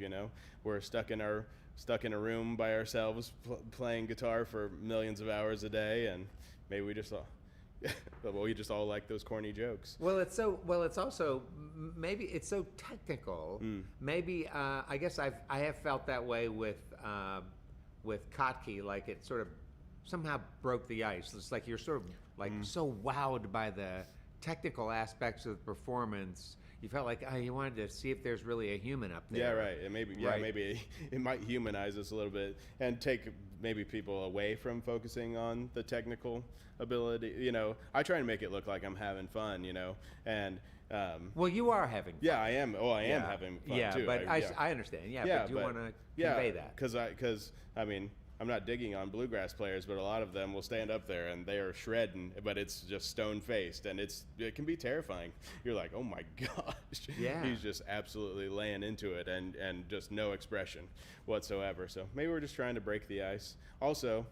We're stuck in a room by ourselves playing guitar for millions of hours a day, and maybe we just all like those corny jokes. Well, it's also maybe it's so technical. Maybe I guess I have felt that way with Kottke, like it sort of somehow broke the ice. It's like you're sort of like so wowed by the technical aspects of the performance, you felt like you wanted to see if there's really a human up there. Yeah, right. And maybe it might humanize us a little bit and take maybe people away from focusing on the technical ability. You know, I try and make it look like I'm having fun, you know, and well, you are having fun. yeah, I am. Oh, I am having fun yeah, too. But I understand. Yeah, but you want to convey that. Because I mean, I'm not digging on bluegrass players, but a lot of them will stand up there and they are shredding, but it's just stone-faced, and it can be terrifying. You're like, oh my gosh, yeah, he's just absolutely laying into it, and just no expression whatsoever. So maybe we're just trying to break the ice. Also,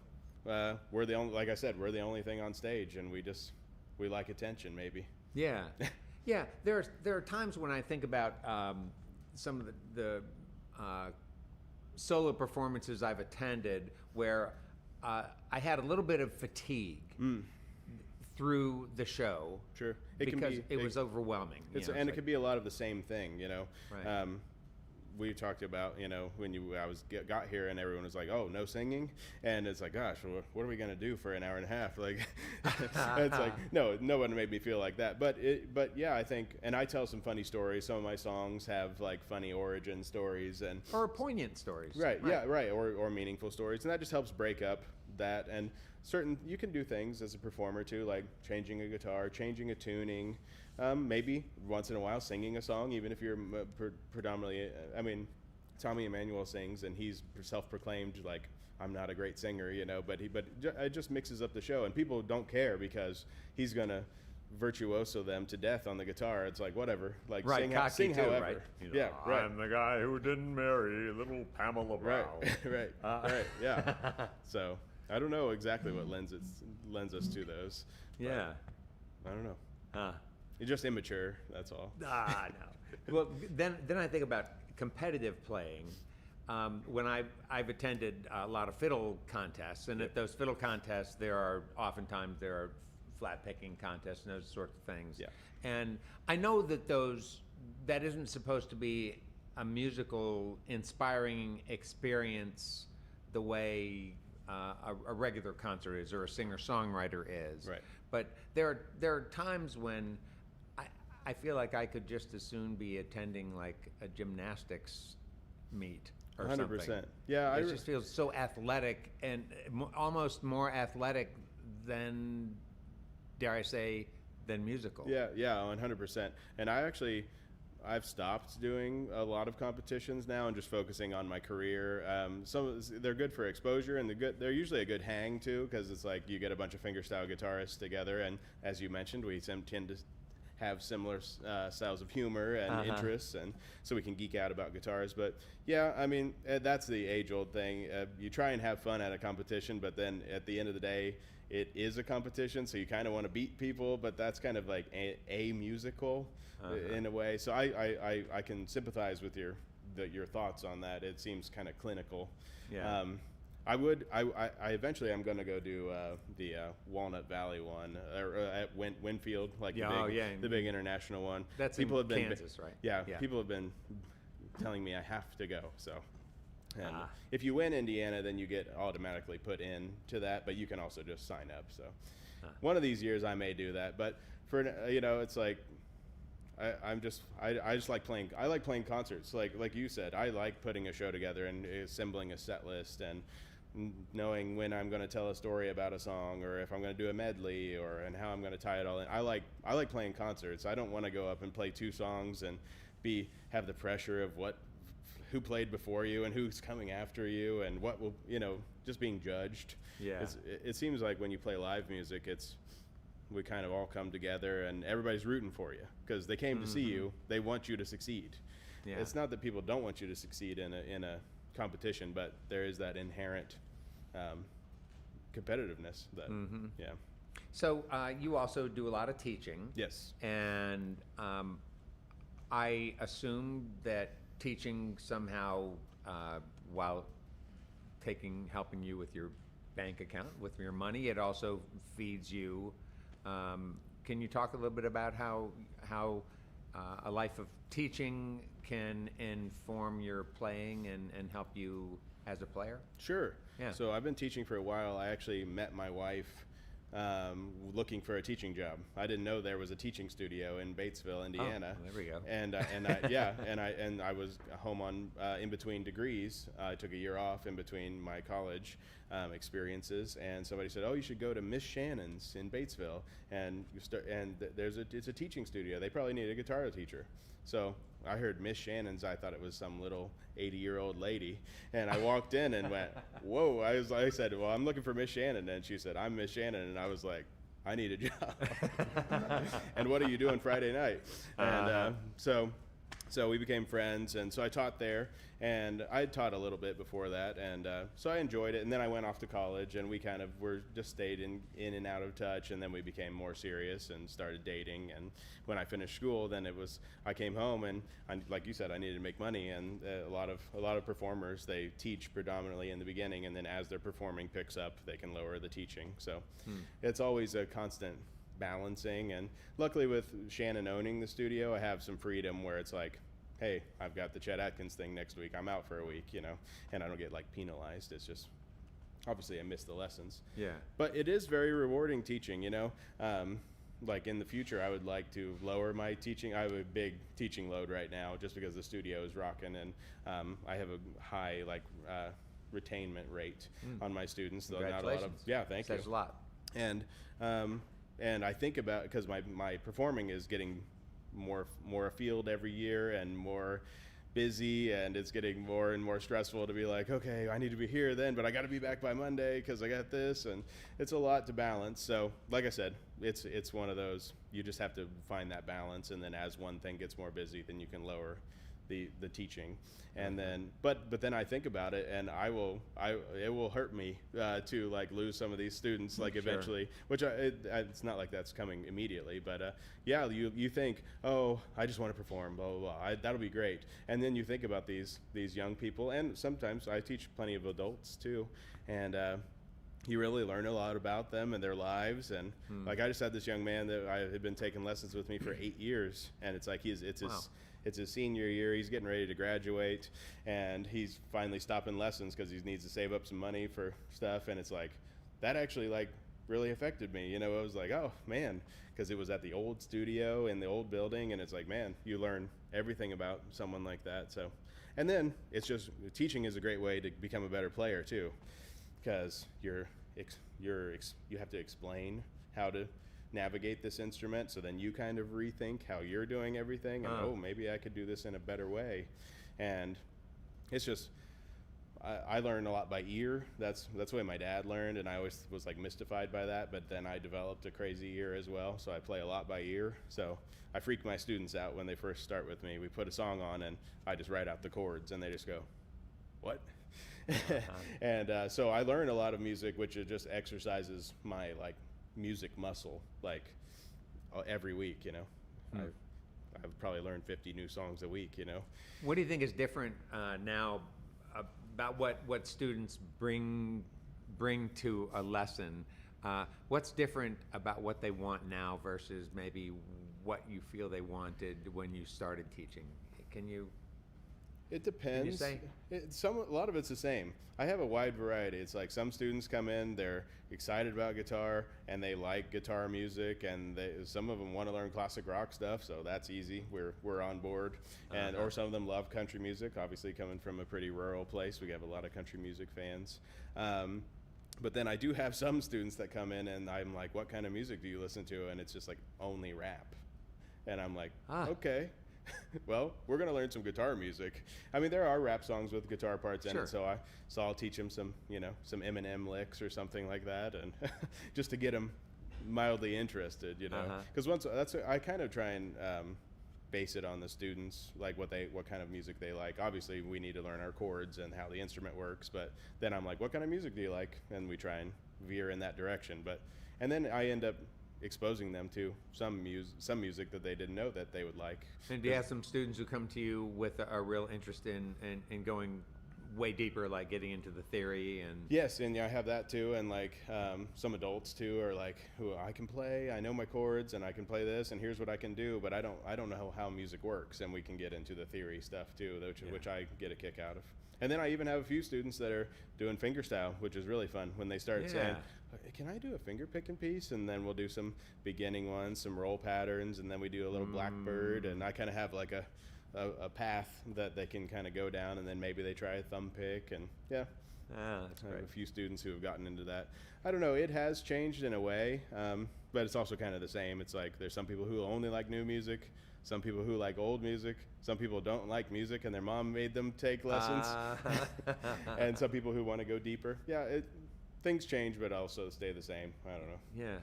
we're the only, like I said, we're the only thing on stage, and we like attention, maybe. Yeah, yeah. There are times when I think about some of the solo performances I've attended where I had a little bit of fatigue through the show. Sure. Because it was overwhelming. It could be a lot of the same thing, you know. Right. We talked about, you know, when I got here and everyone was like, oh, no singing, and it's like, gosh, what are we gonna do for an hour and a half? Like, it's like, no one made me feel like that. But yeah, I think, and I tell some funny stories. Some of my songs have like funny origin stories or poignant stories. Right. Yeah. Right. Or meaningful stories, and that just helps break up that. And you can do things as a performer too, like changing a guitar, changing a tuning. Maybe once in a while singing a song, even if you're predominantly, I mean, Tommy Emmanuel sings, and he's self-proclaimed like, I'm not a great singer, you know, but it just mixes up the show, and people don't care because he's gonna virtuoso them to death on the guitar. It's like, whatever, like sing too, however. right? You know, Yeah, right. I'm the guy who didn't marry little Pamela Brown. Right, right, yeah. So I don't know exactly what lends us to those. Yeah. I don't know. Huh. You're just immature, that's all. No. Well, then I think about competitive playing. When I've attended a lot of fiddle contests, and at those fiddle contests, there are flat picking contests and those sorts of things. Yeah. And I know that isn't supposed to be a musical, inspiring experience the way a regular concert is or a singer-songwriter is. Right. But there are times when I feel like I could just as soon be attending like a gymnastics meet or 100%. something. Yeah, it just feels so athletic and almost more athletic than, dare I say, than musical. Yeah, 100%. And I've stopped doing a lot of competitions now and just focusing on my career. They're good for exposure, and they're usually a good hang too, because it's like you get a bunch of fingerstyle guitarists together, and as you mentioned, we tend to have similar styles of humor and interests, and so we can geek out about guitars. But yeah, I mean, that's the age-old thing. You try and have fun at a competition, but then at the end of the day, it is a competition, so you kind of want to beat people, but that's kind of like a musical in a way. So I can sympathize with your thoughts on that. It seems kind of clinical. Yeah. I eventually I'm going to go do the Walnut Valley one or at Winfield, like the big international one. That's people in have been, Kansas, right? Yeah, people have been telling me I have to go. So, and if you win Indiana, then you get automatically put in to that, but you can also just sign up. So, one of these years I may do that. But for it's like I just like playing. I like playing concerts. Like you said, I like putting a show together and assembling a set list and knowing when I'm going to tell a story about a song, or if I'm going to do a medley, and how I'm going to tie it all in. I like playing concerts. I don't want to go up and play 2 songs and have the pressure of who played before you and who's coming after you and what will, just being judged. Yeah. It seems like when you play live music, we kind of all come together and everybody's rooting for you because they came to see you. They want you to succeed. Yeah. It's not that people don't want you to succeed in a competition, but there is that inherent competitiveness that yeah. So you also do a lot of teaching. Yes. And I assume that teaching somehow, while helping you with your bank account, with your money, it also feeds you. Can you talk a little bit about how a life of teaching can inform your playing and help you as a player? Sure. Yeah. So I've been teaching for a while. I actually met my wife looking for a teaching job. I didn't know there was a teaching studio in Batesville, Indiana. Oh, there we go. And I was home on in between degrees. I took a year off in between my college experiences, and somebody said, "Oh, you should go to Miss Shannon's in Batesville, and it's a teaching studio. They probably need a guitar teacher." So I heard Miss Shannon's. I thought it was some little 80-year-old lady, and I walked in and went, "Whoa!" I said, "Well, I'm looking for Miss Shannon," and she said, "I'm Miss Shannon," and I was like, "I need a job." And what are you doing Friday night? And so we became friends, and so I taught there, and I had taught a little bit before that, and so I enjoyed it. And then I went off to college, and we kind of just stayed in and out of touch, and then we became more serious and started dating. And when I finished school, then I came home, and like you said, I needed to make money. And a lot of performers, they teach predominantly in the beginning, and then as their performing picks up, they can lower the teaching. So it's always a constant balancing. And luckily with Shannon owning the studio, I have some freedom where it's like, hey, I've got the Chet Atkins thing next week, I'm out for a week, and I don't get like penalized. It's just, obviously I miss the lessons. Yeah. But it is very rewarding teaching, like in the future I would like to lower my teaching. I have a big teaching load right now just because the studio is rocking, and I have a high retainment rate on my students. So not a lot of, yeah, thank you. Says a lot. And I think about, because my performing is getting more afield every year and more busy, and it's getting more and more stressful to be like, okay, I need to be here then, but I got to be back by Monday because I got this, and it's a lot to balance. So like I said, it's one of those, you just have to find that balance, and then as one thing gets more busy, then you can lower the teaching. And then but then I think about it, and it will hurt me to like lose some of these students like eventually, which it's not like that's coming immediately, but yeah, you think, oh, I just want to perform, blah blah blah, that'll be great. And then you think about these young people, and sometimes I teach plenty of adults too, and you really learn a lot about them and their lives. And like I just had this young man that I had been taking lessons with me for 8 years, and it's like it's his senior year. He's getting ready to graduate, and he's finally stopping lessons because he needs to save up some money for stuff. And it's like, that actually like really affected me. I was like, oh man, because it was at the old studio in the old building, and it's like, man, you learn everything about someone like that. So, and then it's just, teaching is a great way to become a better player too, because you have to explain how to navigate this instrument, so then you kind of rethink how you're doing everything, and oh, maybe I could do this in a better way. And it's just, I learned a lot by ear. That's the way my dad learned, and I always was like mystified by that, but then I developed a crazy ear as well, so I play a lot by ear. So I freak my students out when they first start with me. We put a song on, and I just write out the chords, and they just go, what? And so I learn a lot of music, which it just exercises my like music muscle, like every week. I've probably learned 50 new songs a week. What do you think is different now about what students bring to a lesson? What's different about what they want now versus maybe what you feel they wanted when you started teaching? Can you? It depends. Can you say? A lot of it's the same. I have a wide variety. It's like some students come in, they're excited about guitar, and they like guitar music, and some of them want to learn classic rock stuff, so that's easy. We're on board. And or some of them love country music. Obviously, coming from a pretty rural place, we have a lot of country music fans. But then I do have some students that come in, and I'm like, what kind of music do you listen to? And it's just like, only rap. And I'm like, okay. Well, we're going to learn some guitar music. I mean, there are rap songs with guitar parts in it, so I'll teach them some Eminem licks or something like that, and just to get them mildly interested, Because I kind of try and base it on the students, like what kind of music they like. Obviously, we need to learn our chords and how the instrument works, but then I'm like, what kind of music do you like? And we try and veer in that direction. And then I end up exposing them to some music that they didn't know that they would like. And do you have some students who come to you with a real interest in going way deeper, like getting into the theory and. Yes, and yeah, I have that too, and like some adults too are like, "Who I can play, I know my chords, and I can play this, and here's what I can do," but I don't know how music works, and we can get into the theory stuff too, which I get a kick out of. And then I even have a few students that are doing fingerstyle, which is really fun when they start saying, "Can I do a finger picking piece?" And then we'll do some beginning ones, some roll patterns, and then we do a little blackbird, and I kind of have like a path that they can kind of go down, and then maybe they try a thumb pick, and That's I great. have a few students who have gotten into that. I don't know, it has changed in a way, but it's also kind of the same. It's like there's some people who only like new music, some people who like old music, some people don't like music and their mom made them take lessons, and some people who want to go deeper. Yeah, things change, but also stay the same. I don't know. Yeah.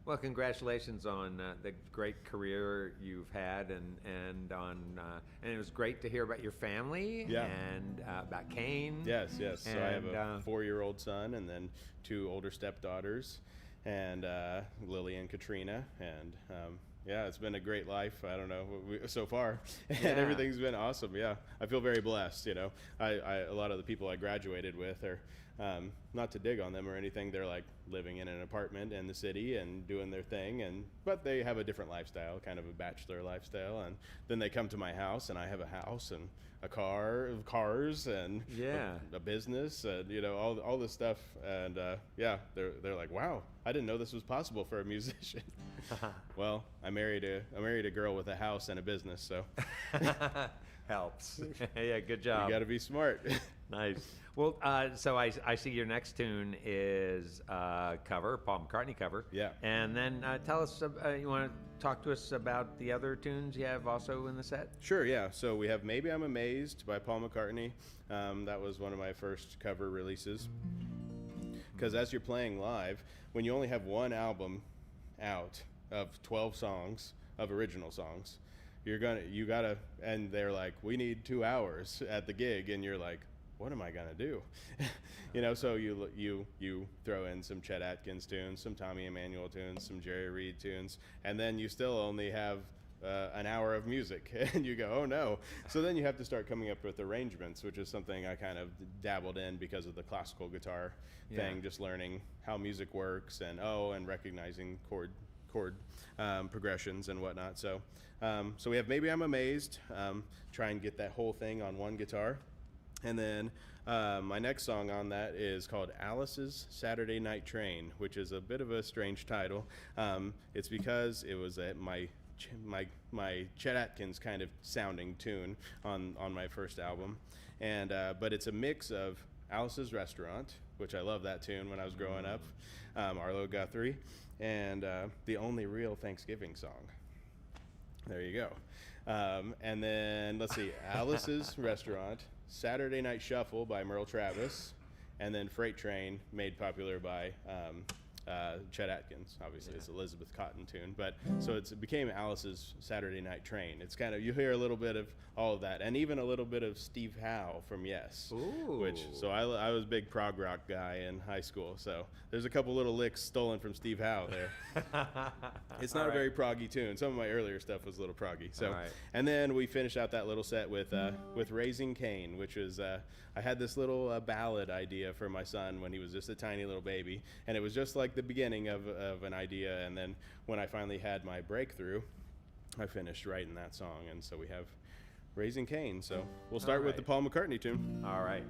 Well, congratulations on the great career you've had, and it was great to hear about your family and about Kane. Yes. So I have a And, 4-year-old son, and then 2 older stepdaughters, and Lily and Katrina, and it's been a great life. I don't know so far, and everything's been awesome. Yeah, I feel very blessed. You know, a lot of the people I graduated with are. Not to dig on them or anything, they're like living in an apartment in the city and doing their thing, but they have a different lifestyle, kind of a bachelor lifestyle, and then they come to my house and I have a house and a cars and a business, and all this stuff, and they're like, wow, I didn't know this was possible for a musician. Well, I married a girl with a house and a business, so helps. Yeah, good job. you got to be smart. Nice. Well, so I see your next tune is cover, Paul McCartney cover. Yeah. And then tell us, you want to talk to us about the other tunes you have also in the set? Sure, yeah. So we have Maybe I'm Amazed by Paul McCartney. That was one of my first cover releases. Because as you're playing live, when you only have one album out of 12 songs, of original songs, you gotta, and they're like, we need 2 hours at the gig, and you're like, what am I gonna do? So you throw in some Chet Atkins tunes, some Tommy Emmanuel tunes, some Jerry Reed tunes, and then you still only have an hour of music, and you go, oh no. So then you have to start coming up with arrangements, which is something I kind of dabbled in because of the classical guitar thing, just learning how music works, and recognizing chord progressions and whatnot. So we have Maybe I'm Amazed, try and get that whole thing on one guitar. And then my next song on that is called Alice's Saturday Night Train, which is a bit of a strange title. It's because it was my Chet Atkins kind of sounding tune on my first album, and but it's a mix of Alice's Restaurant, which I love that tune when I was growing up, Arlo Guthrie, and The Only Real Thanksgiving Song. There you go. And then let's see, Alice's Restaurant, Saturday Night Shuffle by Merle Travis, and then Freight Train, made popular by Chet Atkins. Obviously, it's Elizabeth Cotton tune, but so it became Alice's Saturday Night Train. It's kind of, you hear a little bit of all of that, and even a little bit of Steve Howe from Yes. Ooh. So I was a big prog rock guy in high school, so there's a couple little licks stolen from Steve Howe there. It's not a very proggy tune. Some of my earlier stuff was a little proggy. So, and then we finished out that little set with Raising Cain, which was I had this little ballad idea for my son when he was just a tiny little baby, and it was just like the beginning of an idea. And then when I finally had my breakthrough, I finished writing that song, and so we have Raising Cain. So we'll start with the Paul McCartney tune. All right.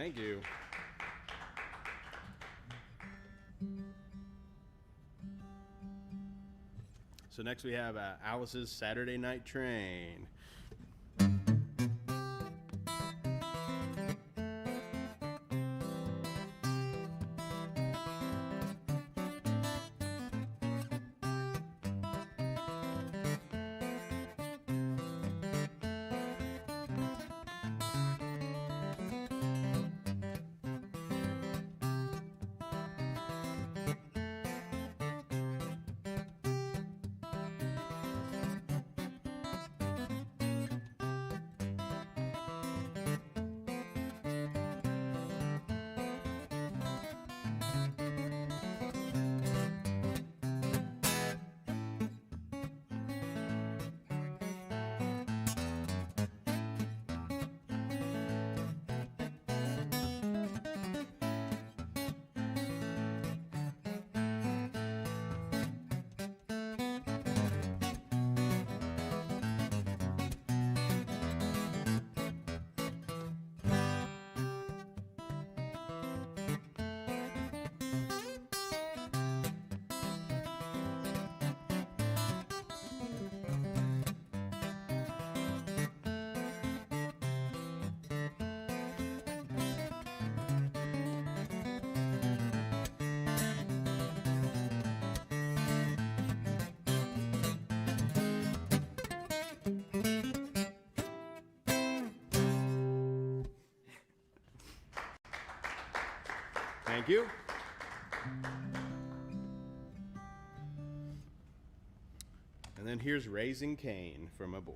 Thank you. So next we have Alice's Saturday Night Train. Thank you. And then here's Raising Cain from a boy.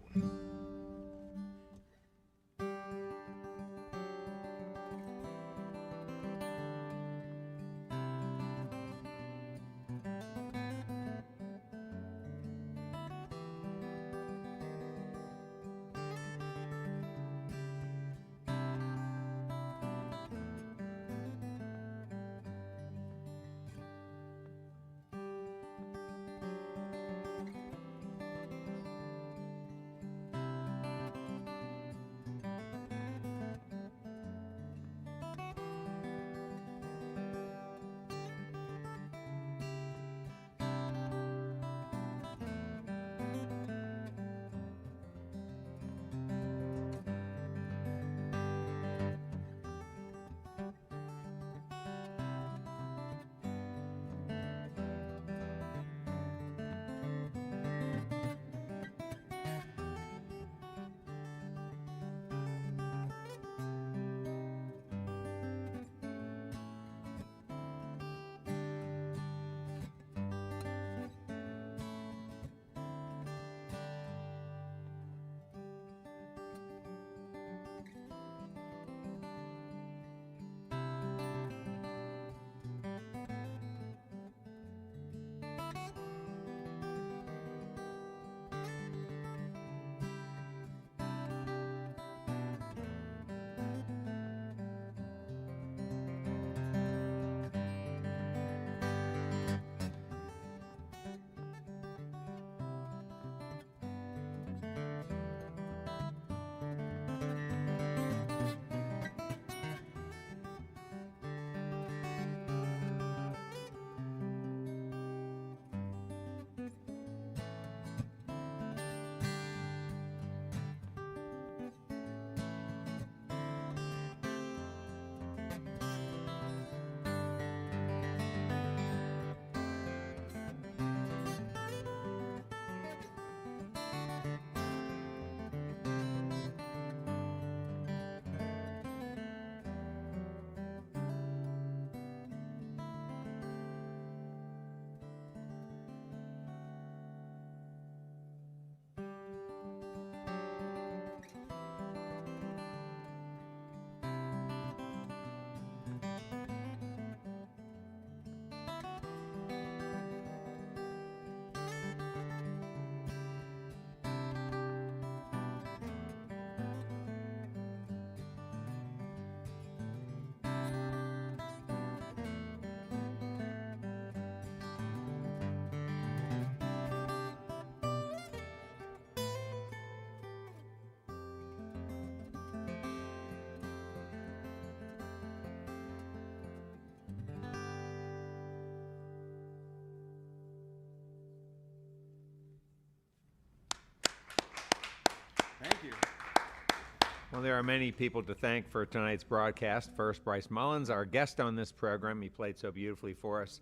Well, there are many people to thank for tonight's broadcast. First, Bryce Mullins, our guest on this program. He played so beautifully for us.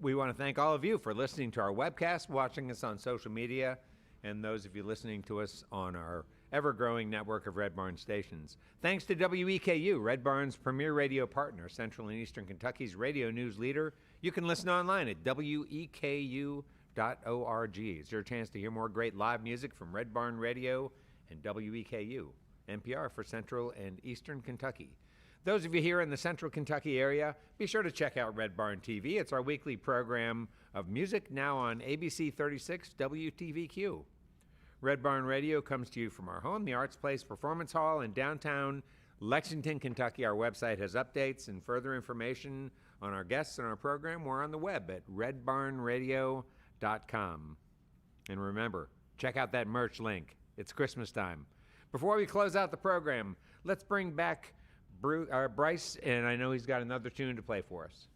We want to thank all of you for listening to our webcast, watching us on social media, and those of you listening to us on our ever-growing network of Red Barn stations. Thanks to WEKU, Red Barn's premier radio partner, Central and Eastern Kentucky's radio news leader. You can listen online at weku.org. It's your chance to hear more great live music from Red Barn Radio and WEKU, NPR for Central and Eastern Kentucky. Those of you here in the Central Kentucky area, be sure to check out Red Barn TV. It's our weekly program of music, now on ABC 36 WTVQ. Red Barn Radio comes to you from our home, the Arts Place Performance Hall in downtown Lexington, Kentucky. Our website has updates and further information on our guests and our program. We're on the web at redbarnradio.com. And remember, check out that merch link. It's Christmas time. Before we close out the program, let's bring back Bryce, and I know he's got another tune to play for us.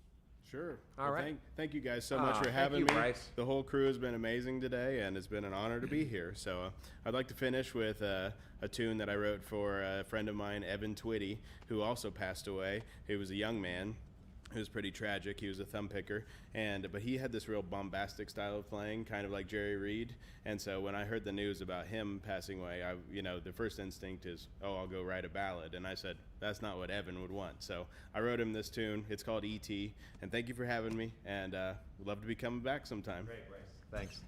Sure. All right. Thank you guys so much for having me. Bryce. The whole crew has been amazing today, and it's been an honor to be here. So I'd like to finish with a tune that I wrote for a friend of mine, Evan Twitty, who also passed away. He was a young man. It was pretty tragic. He was a thumb picker, but he had this real bombastic style of playing, kind of like Jerry Reed. And so when I heard the news about him passing away, the first instinct is, I'll go write a ballad. And I said, that's not what Evan would want. So I wrote him this tune. It's called E.T. And thank you for having me. And we'd love to be coming back sometime. Great, Bryce. Thanks.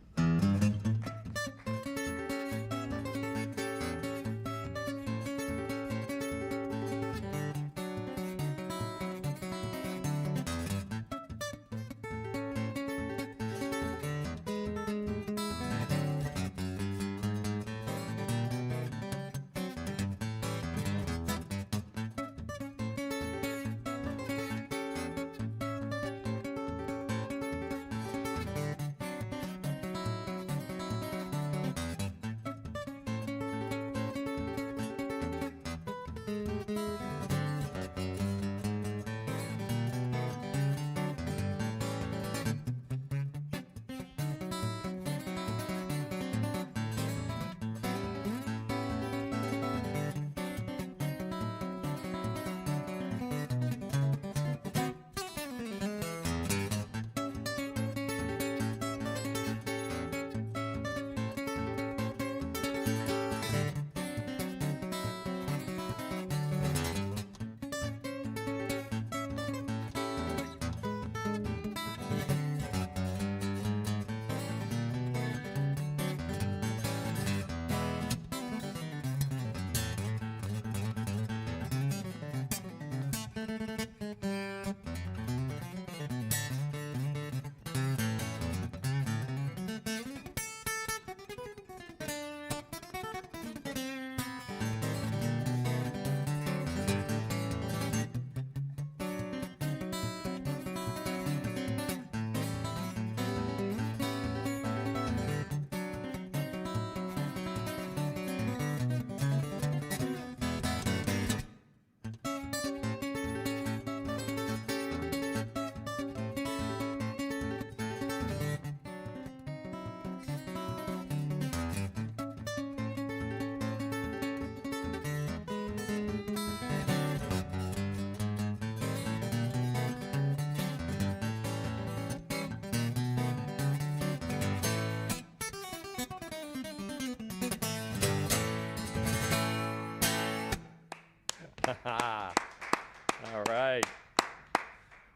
All right.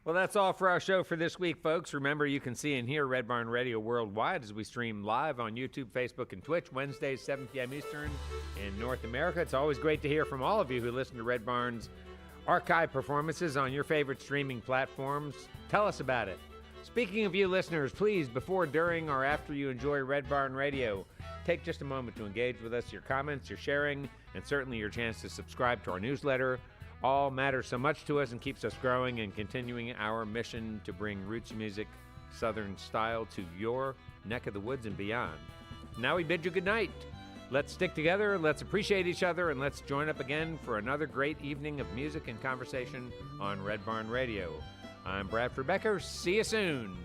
Well, that's all for our show for this week, folks. Remember, you can see and hear Red Barn Radio worldwide as we stream live on YouTube, Facebook, and Twitch, Wednesdays, 7 p.m. Eastern in North America. It's always great to hear from all of you who listen to Red Barn's archive performances on your favorite streaming platforms. Tell us about it. Speaking of you listeners, please, before, during, or after you enjoy Red Barn Radio, take just a moment to engage with us. Your comments, your sharing, and certainly your chance to subscribe to our newsletter all matters so much to us and keeps us growing and continuing our mission to bring roots music, Southern style to your neck of the woods and beyond. Now we bid you good night. Let's stick together, let's appreciate each other, and let's join up again for another great evening of music and conversation on Red Barn Radio. I'm Bradford Becker. See you soon.